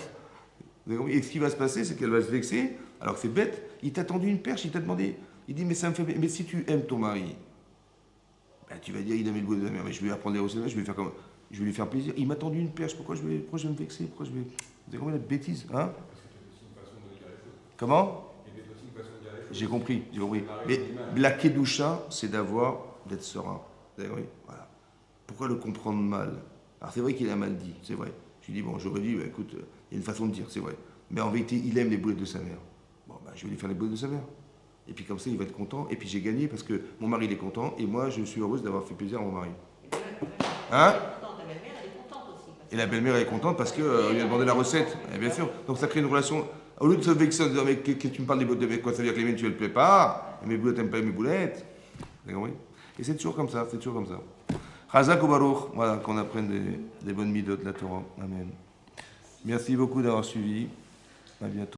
Et ce qui va se passer, c'est qu'elle va se vexer, alors que c'est bête, il t'a tendu une perche, il t'a demandé, il dit, mais ça me fait... Mais si tu aimes ton mari, ben, tu vas dire, il a mis le boulet de ma mère, mais je vais lui apprendre au cinéma, je vais faire comme... Je vais lui faire plaisir. Il m'a tendu une perche, pourquoi je vais me vexer? Pourquoi je vais... Vous avez combien de bêtises, hein? Comment? J'ai compris, j'ai compris. Mais la kedusha, c'est d'être serein. Vous avez compris? Voilà. Pourquoi le comprendre mal? Alors c'est vrai qu'il a mal dit, c'est vrai. Je lui dis, bon, j'aurais dit, bah, écoute, il y a une façon de dire, c'est vrai. Mais en vérité, il aime les boulettes de sa mère. Bon, bah, je vais lui faire les boulettes de sa mère. Et puis comme ça, il va être content. Et puis j'ai gagné parce que mon mari, il est content. Et moi, je suis heureuse d'avoir fait plaisir à mon mari. Hein? Ta belle-mère, elle est contente aussi. Et la belle-mère, elle est contente parce qu'il lui a demandé la recette. Et bien sûr. Donc ça crée une relation. Au lieu de se vexer en disant, mais que tu me parles des boulettes de mes quoi, ça veut dire que les miennes, tu ne le plais pas. Et mes boulettes, t'aimes pas mes boulettes. Vous avez compris? Et c'est toujours comme ça, c'est toujours comme ça. Chazak ou Baruch, voilà, qu'on apprenne des bonnes midot de la Torah. Amen. Merci beaucoup d'avoir suivi. À bientôt.